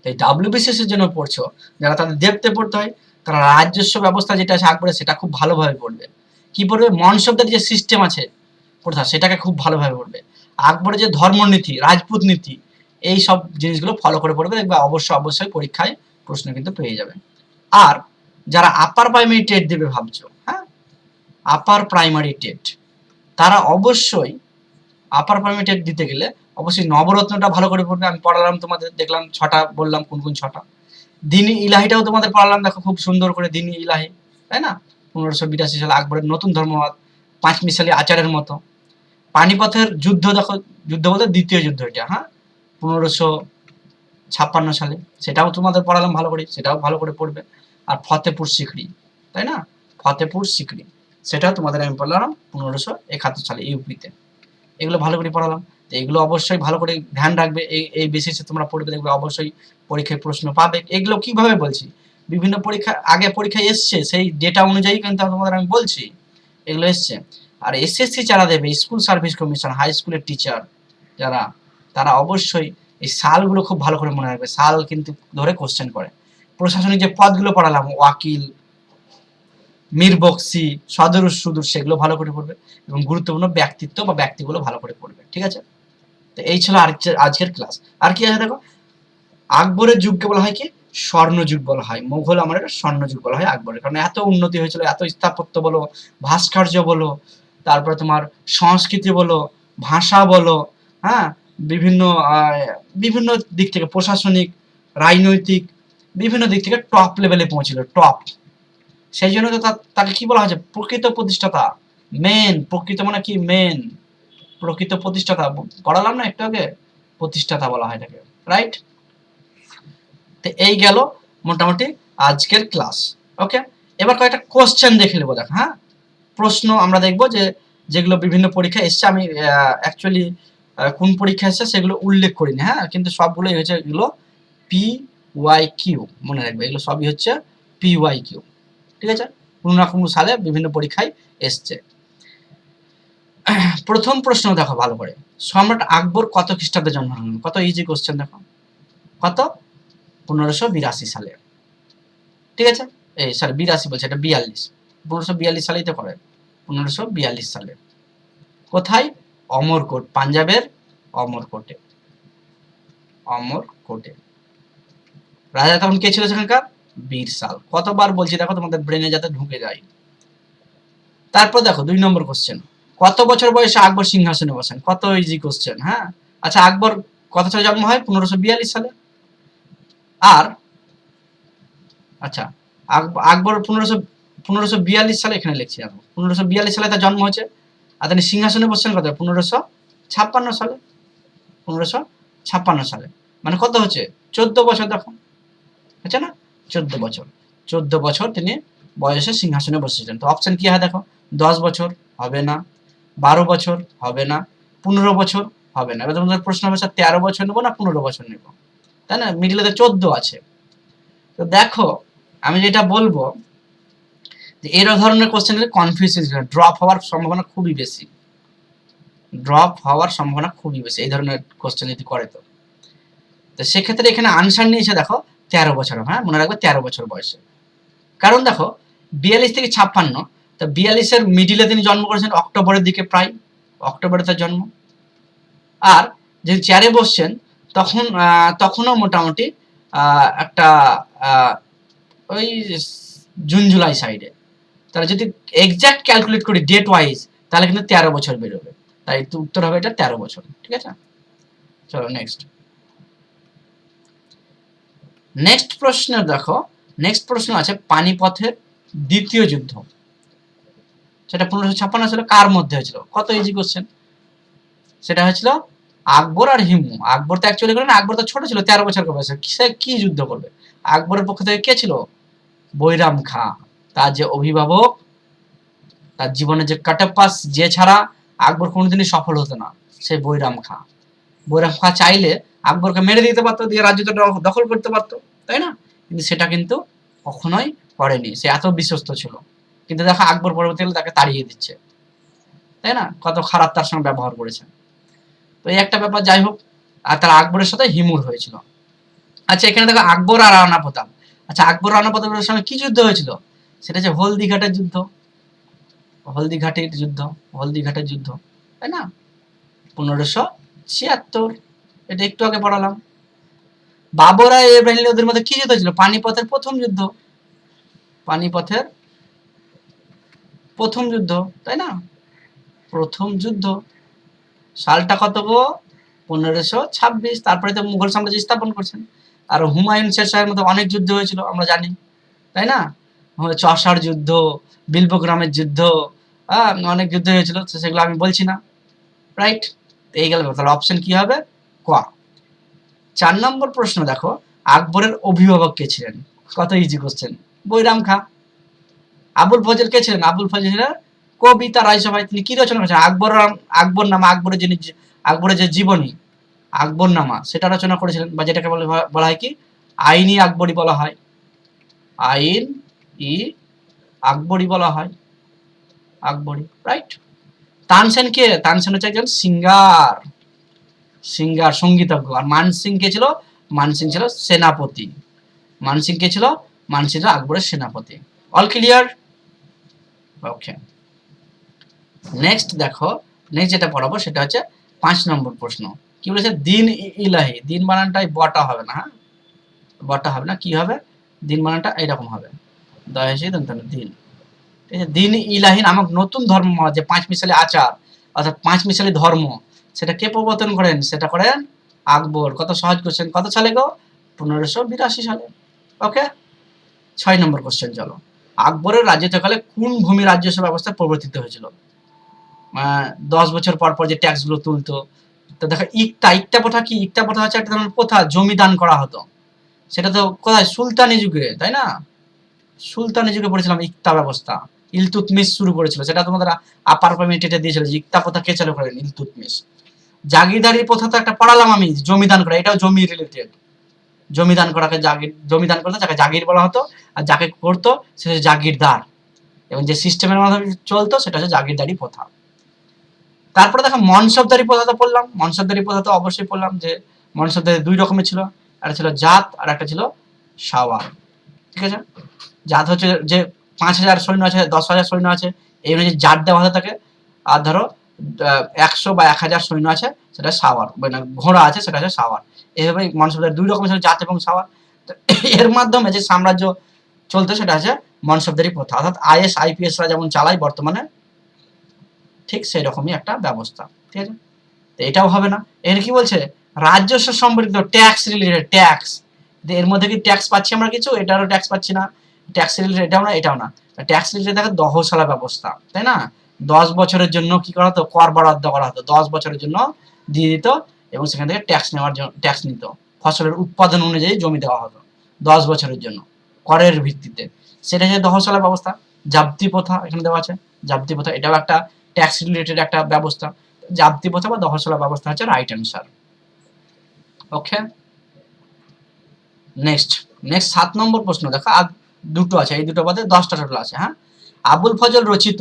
তাই WBCS এর জন্য পড়ছো, যারা তাদের দেখতে পড়তে হয়, তারা রাজস্ব ব্যবস্থা যেটা আছে আকবরের, সেটা খুব ভালোভাবে পড়বে। কি পড়বে, মনসবদের যে সিস্টেম আছে প্রথা, সেটাকে খুব ভালোভাবে পড়বে। আকবরের যে ধর্মনীতি, রাজপুত নীতি, এই সব জিনিসগুলো ফলো করে পড়বে, দেখবে অবশ্যই পরীক্ষায় প্রশ্ন কিন্তু পেয়ে যাবে। আর যারা আপার প্রাইমারি টেট দেবে ভাবছো, হ্যাঁ, আপার প্রাইমারি টেট, তারা অবশ্যই আপার প্রাইমারি টেট দিতে গেলে অবশ্যই নবরত্নটা ভালো করে পড়বে। আমি পড়ালাম তোমাদের, দেখলাম 6টা বললাম কোন কোন 6টা। দিনী ইলাহিটাও তোমাদের পড়ালাম, দেখো খুব সুন্দর করে দিনী ইলাহি, তাই না? 1582 সালে আকবরের নতুন ধর্মমত, পাঁচমিশালি আচারের মতো। পানিপথের যুদ্ধ, দেখো যুদ্ধ বলতে দ্বিতীয় যুদ্ধ এটা, হ্যাঁ, 1556 সালে, সেটাও তোমাদের পড়ালাম ভালো করে, সেটাও ভালো করে পড়বে। আর ফতেপুর সিকরি, তাই না? ফতেপুর সিকরি, সেটাও তোমাদের আমি পড়ালাম 1571 সালে ইউপিতে। এগুলো ভালো করে পড়ালাম। তো এগুলো অবশ্যই ভালো করে ধ্যান রাখবে, এই বেসিসে তোমরা পড়বে, দেখবে অবশ্যই পরীক্ষায় প্রশ্ন পাবে। এগুলো কিভাবে বলছি, বিভিন্ন পরীক্ষা আগে পরীক্ষায় এসছে, সেই ডেটা অনুযায়ী কিন্তু তোমাদের আমি বলছি, এগুলো এসছে। আর এসএসসি যারা দেবে, স্কুল সার্ভিস কমিশন, হাই স্কুলের টিচার যারা, তারা অবশ্যই এই সালগুলো খুব ভালো করে মনে রাখবে, সাল কিন্তু ধরে কোশ্চেন করে। প্রশাসনিক যে পদগুলো পড়ালাম, ওয়াকিল, মীর বক্সি, সদর সুদূর, সেগুলো ভালো করে পড়বে, এবং গুরুত্বপূর্ণ ব্যক্তিত্ব বা ব্যক্তিগুলো ভালো করে পড়বে, ঠিক আছে? তো এই ছিল আজকের ক্লাস। আর কি আছে দেখো, আকবরের যুগকে বলা হয় কি, স্বর্ণযুগ বলা হয়। মুঘল আমলের স্বর্ণযুগ বলা হয় আকবরের, কারণ এত উন্নতি হয়েছিল, এত স্থাপত্য বলো, ভাস্কর্য বলো, তারপরে তোমার সংস্কৃতি বলো, ভাষা বলো, হ্যাঁ, বিভিন্ন বিভিন্ন দিক থেকে, প্রশাসনিক, রাজনৈতিক, বিভিন্ন দিক থেকে টপ লেভেলে পৌঁছিল, টপ। সেই জন্য তো তাকে কি বলা হয়েছে, প্রকৃত প্রতিষ্ঠাতা, মেন। প্রকৃত মানে কি, মেন, প্রকৃত প্রতিষ্ঠাতা পড়ালাম না একটু আগে, প্রতিষ্ঠাতা বলা হয় তাকে, রাইট? তো এই গেল মোটামুটি আজকের ক্লাস। ওকে, এবার কয়েকটা কোশ্চেন দেখে নেবো, দেখ, হ্যাঁ, প্রশ্ন আমরা দেখবো যে যেগুলো বিভিন্ন পরীক্ষায় এসছে। আমি অ্যাকচুয়ালি কোন পরীক্ষা এসছে সেগুলো উল্লেখ করিনি, হ্যাঁ, কিন্তু সবগুলোই হচ্ছে এগুলো PYQ, মনে রাখবে, এগুলো সবই হচ্ছে PYQ, ঠিক আছে? কোনো না কোনো সালে বিভিন্ন পরীক্ষায় এসছে। প্রথম প্রশ্ন দেখো ভালো করে, সম্রাট আকবর কত খ্রিস্টাব্দে জন্মগ্রহণ? কত ইজি কোশ্চেন দেখো, কত? 1582 সালে, ঠিক আছে? এই সরি 82 বলছে, এটা 42, 1542 সালেই তো করে, 1542 সালে। কোথায়? অমরকোট, পাঞ্জাবের অমরকোটে, অমরকোটে। রাজা তখন কে ছিল সেখানকার? বীরসাল। কতবার বলছি দেখো, তোমাদের ব্রেনে যাতে ঢুকে যায়। তারপর দেখো 2 নম্বর কোশ্চেন, কত বছর বয়সে আকবর সিংহাসনে বসেন? কত ইজি কোশ্চেন, হ্যাঁ। আচ্ছা, আকবর কত সালে জন্ম হয়? 1542 সালে। আর আচ্ছা, আকবর 1542 সালে, এখানে লিখছি আমি, 1542 সালে তার জন্ম হয়েছে। আর তিনি সিংহাসনে বসছেন কত? 1556 সালে, 1556 সালে। মানে কত হচ্ছে? 14 বছর, দেখো হচ্ছে না, 14 বছর, 14 বছর তিনি বয়সে সিংহাসনে বসেছিলেন। তো অপশন কি হয় দেখো, 10 বছর হবে না, 12 বছর হবে না, 15 বছর হবে না। এবার তোমাদের প্রশ্ন হবে, স্যার 13 বছর নেবো না 15 বছর নেবো, তাই না? মিডিলে তো 14 আছে। তো দেখো, আমি যেটা বলবো যে এর ধরনের কোশ্চেন কনফিউশন, ড্রপ হওয়ার সম্ভাবনা খুবই বেশি, ড্রপ হওয়ার সম্ভাবনা খুবই বেশি এই ধরনের কোশ্চেন যদি করে। তো সেক্ষেত্রে এখানে আনসার নিয়েছে দেখো 13 বছর, হ্যাঁ, মনে রাখবে 13 বছর বয়সে। কারণ দেখো 42 থেকে 56, তো 42 এর মিডিলে তিনি জন্ম করেছেন, অক্টোবরের দিকে, প্রায় অক্টোবরে তার জন্ম। আর যে চেয়ারে বসছেন তখন, তখনও মোটামুটি একটা ওই জুন জুলাই সাইডে। তাহলে যদি এক্সাক্ট ক্যালকুলেট করি ডেট ওয়াইজ, তাহলে কিন্তু 13 বছর বেরোবে। তাই উত্তর হবে এটা 13 বছর, ঠিক আছে? চলো নেক্সট। নেক্সট প্রশ্ন দেখো, নেক্সট প্রশ্ন আছে পানিপথের দ্বিতীয় যুদ্ধ, সেটা 1556 সালে কার মধ্যে হয়েছিল? কত ইজি কোশ্চেন। সেটা হয়েছিল আকবর আর হিমু। আকবর তো অ্যাকচুয়ালি করেন, আকবর তো ছোট ছিল, 13 বছর বয়সে, সে কি যুদ্ধ করবে? আকবরের পক্ষ থেকে কে ছিল? বৈরাম খাঁ, তার যে অভিভাবক, তার জীবনে যে কাটাপ্পাস, যে ছাড়া আকবর কোনোদিনই সফল হতো না, সে বৈরাম খাঁ। বৈরাম খাঁ চাইলে আকবরকে মেরে দিতে পারতো, দিয়ে রাজ্যটা দখল করতে পারতো, তাই না? কিন্তু সেটা কিন্তু কখনোই করেনি, সে এত বিশ্বস্ত ছিল। কিন্তু দেখো আকবর পরবর্তীকালে তাকে তাড়িয়ে দিচ্ছে, তাই না? কত খারাপ তার সঙ্গে ব্যবহার করেছে। তো এই একটা ব্যাপার, যাই হোক। আর তার আকবরের সাথে হিমুর হয়েছিল। আচ্ছা, এখানে দেখো আকবর আর রানা প্রতাপ। আচ্ছা, আকবর রানা প্রতাপের সঙ্গে কি যুদ্ধ হয়েছিল? সেটা হচ্ছে হলদিঘাটের যুদ্ধ। হলদিঘাটের যুদ্ধ, হলদিঘাটের যুদ্ধ, তাই না? 1576, এটা একটু আগে পড়ালাম। বাবর আর ইব্রাহিম লোদির মধ্যে কি যুদ্ধ ছিল? পানিপথের প্রথম যুদ্ধ, পানিপথের প্রথম যুদ্ধ, তাই না? প্রথম যুদ্ধ। সালটা কত গো? 1526। তারপরে তো মুঘল সাম্রাজ্য স্থাপন করছেন। আর হুমায়ুন শেরশাহের মধ্যে অনেক যুদ্ধ হয়েছিল আমরা জানি, তাই না? চসার যুদ্ধ, বিল্বগ্রামের যুদ্ধ, অনেক যুদ্ধ হয়েছিল, সেগুলো আমি বলছি না, রাইট? এই গেল। তাহলে অপশন কি হবে? ক। 4 নম্বর প্রশ্ন দেখো, আকবরের অভিভাবক কে ছিলেন? কত ইজি কোশ্চেন। বৈরাম খাঁ। আবুল ফজল কে ছিলেন? আবুল ফজল ছিলেন কবিতা রায়সভায়। তিনি কি রচনা করেছেন? আকবরনামা, আকবরের যে জীবনী আকবরনামা সেটা রচনা করেছিলেন, বা যেটাকে বলা হয় কি আইনি আকবরী বলা হয়, আইন ই আকবরী বলা হয়, আকবরী, রাইট? তানসেন কে? তানসেন হচ্ছে একজন সিঙ্গার, সঙ্গীতজ্ঞ। আর মানসিং কে ছিল? মানসিং ছিল সেনাপতি। মানসিং কে ছিল? মানসিং ছিল আকবরের সেনাপতি। All clear? ওকে। নেক্সট দেখো, নেক্সট যেটা পড়াবো সেটা হচ্ছে 5 নম্বর প্রশ্ন। কি বলেছে? দিন ইলাহি। দিন বানানটাই বটা হবে না, হ্যাঁ, বটা হবে না। কি হবে? দিন বানানটা এরকম হবে, দিন। এই যে দিন ইলাহি নামক নতুন ধর্ম, যে 5 মিসালি আচার অর্থাৎ 5 মিসালি ধর্ম, সেটা কে প্রবর্তন করেন? সেটা করেন আকবর। কত সহজ কোশ্চেন। কত সালে গো? 1582 সালে। ওকে। 6 নম্বর কোশ্চেন চলো। আকবরের রাজত্বকালে কোন ভূমি রাজস্ব ব্যবস্থা প্রবর্তিত হয়েছিল? 10 বছর পর পর যে ট্যাক্স গুলো তুলতো, তো দেখো ইকতা প্রথা কি? ইকতা প্রথা হচ্ছে একটা ধরনের প্রথা, জমি দান করা হতো। সেটা তো কোথায়? সুলতানি যুগে, তাই না? সুলতানি যুগে পড়েছিলাম ইকতা ব্যবস্থা। ইলতুৎমিশ শুরু করেছিল, সেটা তোমাদের আপার প্রাইমারিতে দিয়েছিল যে ইকতা প্রথা কে চালু করেন? ইলতুৎমিশ। জাগিরদারি প্রথা তো একটা পড়ালাম আমি, জমি দান করা, এটাও জমি রিলেটেড। জমি দান করাকে জাগির, জমি দান করতে যাকে জাগির বলা হতো, আর যাকে করতো সে হচ্ছে জাগিরদার, এবং যে সিস্টেমের মাধ্যমে চলতো সেটা হচ্ছে জাগিরদারি প্রথা। তারপরে দেখো মনসবদারি প্রথা তো পড়লাম, মনসবদারি প্রথা তো অবশ্যই পড়লাম যে মনসবদারি 2 রকমের ছিল, একটা ছিল জাত আর একটা ছিল সাওয়ার, ঠিক আছে? জাত হচ্ছে যে 5,000 সৈন্য আছে, 10,000 সৈন্য আছে, এই অনুযায়ী জাত দেওয়া হতে থাকে। আর ধরো 100 বা 1,000 সৈন্য আছে, সেটা সাওয়ার, মানে ঘোড়া আছে, সেটা হচ্ছে সাওয়ার। এইভাবে মনসবদারি 2 রকমের ছিল, জাত এবং সাওয়ার। এর মাধ্যমে যে সাম্রাজ্য চলতো সেটা হচ্ছে মনসবদারি প্রথা, অর্থাৎ আইএস আইপিএসরা যেমন চালায় বর্তমানে, ঠিক সেই রকমই একটা ব্যবস্থা, ঠিক আছে? তো এটাও হবে না। এর কি বলছে? রাজস্ব সম্পর্কিত ট্যাক্স রিলেটেড ট্যাক্স। এর মধ্যে কি ট্যাক্স পাচ্ছি আমরা কিছু? এটারও ট্যাক্স পাচ্ছি না। ট্যাক্স রিলেটেড এটাও না, এটাও না। ট্যাক্স রিলেটেড দেখো দহশালা ব্যবস্থা, তাই না? 10 বছরের জন্য কি করা হতো? কর বরাদ্দ করা হতো, 10 বছরের জন্য দিয়ে দিত, এবং সেখান থেকে ট্যাক্স নেওয়ার জন্য ট্যাক্স নিত। ফসলের উৎপাদন অনুযায়ী জমি দেওয়া হতো 10 বছরের জন্য করের ভিত্তিতে। সেটা হচ্ছে দহশালা ব্যবস্থা। জাপ্তি প্রথা এখানে দেওয়া আছে, জাপ্তি প্রথা, এটাও একটা ট্যাক্স রিলেটেড একটা ব্যবস্থা। জাপ্তি প্রথা বা দহশালা ব্যবস্থা হচ্ছে রাইট অ্যান্সার। ওকে। নেক্সট 7 নম্বর প্রশ্ন দেখো, আর দুটো আছে, এই দুটো বাদে 10টা টোটাল আছে, হ্যাঁ। আবুল ফজল রচিত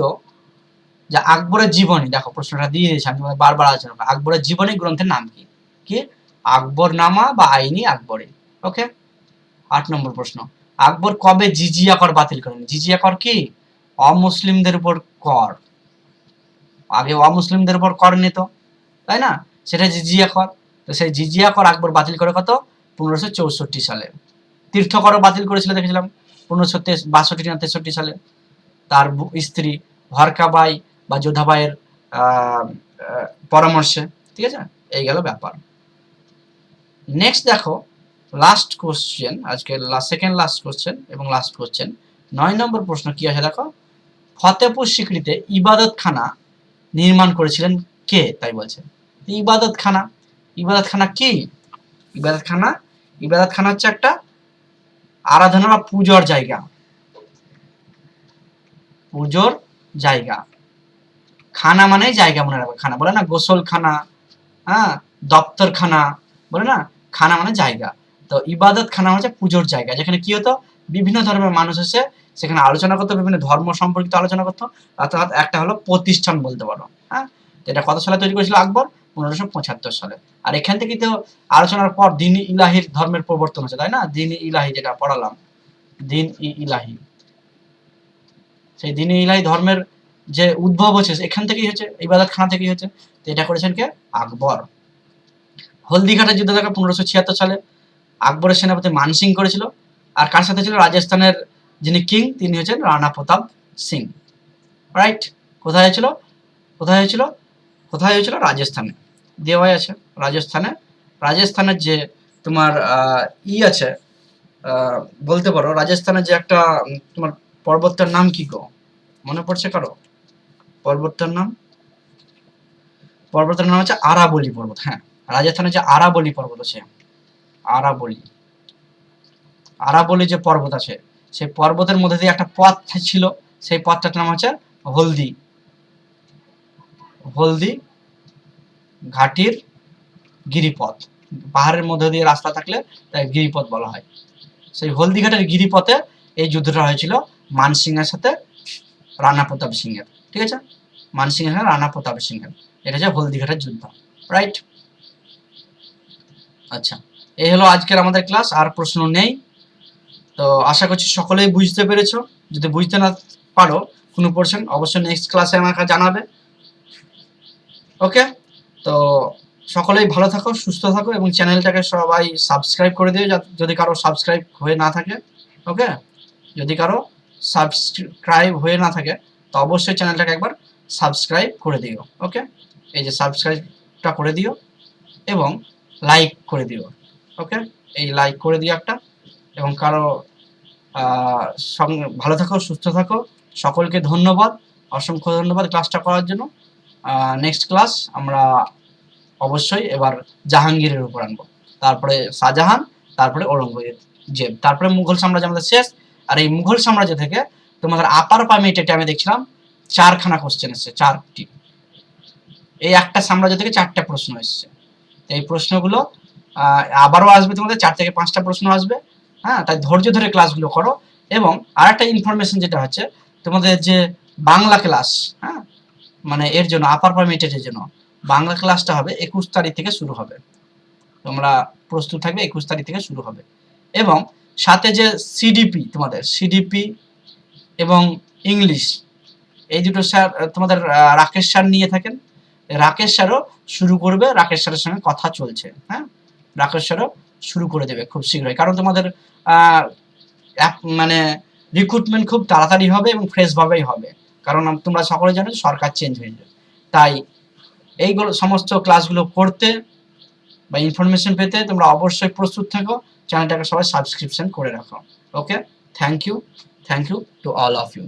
যে আকবরের জীবনী, দেখো প্রশ্নটা দিয়ে দিয়েছি আমি, বারবার আলোচনা করি। আকবরের জীবনী গ্রন্থের নাম কি? কি? আকবরনামা বা আইনি আকবরী। ওকে। 8 নম্বর প্রশ্ন, আকবর কবে জিজিয়া কর বাতিল করেন? জিজিয়া কর কি? অমুসলিমদের উপর কর। আগে অমুসলিমদের উপর কর নিত, তাই না? সেটা জিজিয়া কর। তো সেই জিজিয়া কর আকবর বাতিল করে কত? 1564 সালে। তীর্থ করও বাতিল করেছিল দেখেছিলাম 1562 না 63 সালে, তার স্ত্রী হরকাবাই বা যোধাবাইয়ের পরামর্শে, ঠিক আছে? এই গেল ব্যাপার। নেক্সট দেখো, লাস্ট কোশ্চেন, আজকে সেকেন্ড লাস্ট কোশ্চেন এবং লাস্ট কোশ্চেন, 9 নম্বর প্রশ্ন কি আছে দেখো, ফতেপুর সিক্রিতে ইবাদতখানা নির্মাণ করেছিলেন কে? তাই বলছে ইবাদতখানা। ইবাদতখানা কি? ইবাদতখানা, ইবাদতখানা হচ্ছে একটা আরাধনা বা পূজোর জায়গা, পুজোর জায়গা। খানা মানে জায়গা, মনে রাখবে। খানা বলে না গোসল খানা, হ্যাঁ, দপ্তর খানা বলে না, খানা মানে জায়গা। তো ইবাদত খানা হচ্ছে পুজোর জায়গা, যেখানে কি হতো? বিভিন্ন ধর্মের মানুষ এসে সেখানে আলোচনা করতো, বিভিন্ন ধর্ম সম্পর্কিত আলোচনা করতো। অর্থাৎ একটা হলো প্রতিষ্ঠান বলতে পারো, হ্যাঁ। এটা কত সালে তৈরি করেছিল আকবর? 1575 সালে। আর এখান থেকে তো আলোচনার পর দিন ইলাহির ধর্মের প্রবর্তন হচ্ছে, তাই না? দিন ইলাহি যেটা পড়ালাম, দিন ইলাহি, সেই দিন ইলাহি ধর্মের যে উদ্ভব হচ্ছে এখান থেকেই হচ্ছে, ইবাদতখানা থেকেই হচ্ছে। তো এটা করেছেন কে? আকবর। হলদিঘাটের যুদ্ধ দেখা 1576 সালে আকবরের সেনাপতি মানসিং করেছিল। আর কার সাথে ছিল? রাজস্থানের যিনি কিং তিনি হচ্ছেন রানা প্রতাপ সিং। রাইট। কোথায় হয়েছিল? কোথায় হয়েছিল? কোথায় হয়েছিল? রাজস্থানে। দেওয়াই আছে রাজস্থানে। রাজস্থানের যে তোমার আছে, বলতে পারো রাজস্থানের যে একটা তোমার পর্বতটার নাম কি গো? মনে পড়ছে কারো পর্বতটার নাম? পর্বতের নাম হচ্ছে আরাবলি পর্বত। হ্যাঁ, রাজস্থানের যে আরাবলি পর্বত আছে, আরাবলি, আরাবলি যে পর্বত আছে, সেই পর্বতের মধ্যে দিয়ে একটা পথ ছিল, সেই পথটার নাম হচ্ছে হলদি, হলদি ঘাটির গিরিপথ। পাহাড়ের মধ্যে দিয়ে রাস্তা থাকলে তাই গিরিপথ বলা হয়। সেই হলদিঘাটের গিরিপথে এই যুদ্ধটা হয়েছিল মানসিং এর সাথে রানা প্রতাপ সিং এর। ঠিক আছে, মানসিং এর সাথে রানা প্রতাপ সিং এর। এটা হচ্ছে হলদিঘাটের যুদ্ধ। রাইট। আচ্ছা, এই হলো আজকের আমাদের ক্লাস। আর প্রশ্ন নেই। তো আশা করছি সকলেই বুঝতে পেরেছো। যদি বুঝতে না পারো কোনো পোর্শন, অবশ্যই নেক্সট ক্লাসে আমাকে জানাবে। ওকে, তো সকলেই ভালো থাকো, সুস্থ থাকো এবং চ্যানেলটাকে সবাই সাবস্ক্রাইব করে দিও যদি কারো সাবস্ক্রাইব হয়ে না থাকে। ওকে, যদি কারো সাবস্ক্রাইব হয়ে না থাকে তো অবশ্যই চ্যানেলটাকে একবার সাবস্ক্রাইব করে দিও। ওকে, এই যে সাবস্ক্রাইবটা করে দিও এবং লাইক করে দিও। ওকে, এই লাইক করে দিও একটা। এবং কারো সঙ্গে ভালো থাকো, সুস্থ থাকো। সকলকে ধন্যবাদ, অসংখ্য ধন্যবাদ ক্লাসটা করার জন্য। নেক্সট ক্লাস আমরা অবশ্যই এবার জাহাঙ্গীরের উপর আনবো, তারপরে শাহজাহান, তারপরে ঔরঙ্গজেব, তারপরে মুঘল সাম্রাজ্য আমাদের শেষ। আর এই মুঘল সাম্রাজ্য থেকে তোমাদের আপার প্রাইমেরিতে আমি দেখছিলাম 4খানা কোশ্চেন এসছে, 4টি। এই একটা সাম্রাজ্য থেকে 4টা প্রশ্ন এসছে। এই প্রশ্নগুলো আবারও আসবে, তোমাদের 4 থেকে 5টা প্রশ্ন আসবে। হ্যাঁ, তাই ধৈর্য ধরে ক্লাসগুলো করো। এবং আরেকটা ইনফরমেশন যেটা হচ্ছে, তোমাদের যে বাংলা ক্লাস, হ্যাঁ, মানে এর জন্য আপার প্রাইমেরিটের জন্য বাংলা ক্লাসটা হবে 21 তারিখ থেকে শুরু হবে। তোমরা প্রস্তুত থাকবে, 21 তারিখ থেকে শুরু হবে। এবং সাথে যে সিডিপি, তোমাদের সিডিপি এবং ইংলিশ, এই দুটো স্যার তোমাদের রাকেশ স্যার নিয়ে থাকেন। রাকেশ স্যারও শুরু করবে, রাকেশ স্যারের সঙ্গে কথা চলছে। হ্যাঁ, রাকেশ স্যারও শুরু করে দেবে খুব শীঘ্রই, কারণ তোমাদের মানে রিক্রুটমেন্ট খুব তাড়াতাড়ি হবে এবং ফ্রেশ ভাবেই হবে, কারণ তোমরা সকলে জানো সরকার চেঞ্জ হয়ে যাবে। তাই এইগুলো সমস্ত ক্লাসগুলো করতে বা ইনফরমেশন পেতে তোমরা অবশ্যই প্রস্তুত থাকো। চ্যানেলটাকে সবাই সাবস্ক্রিপশন করে রাখো। Okay, thank you to all of you.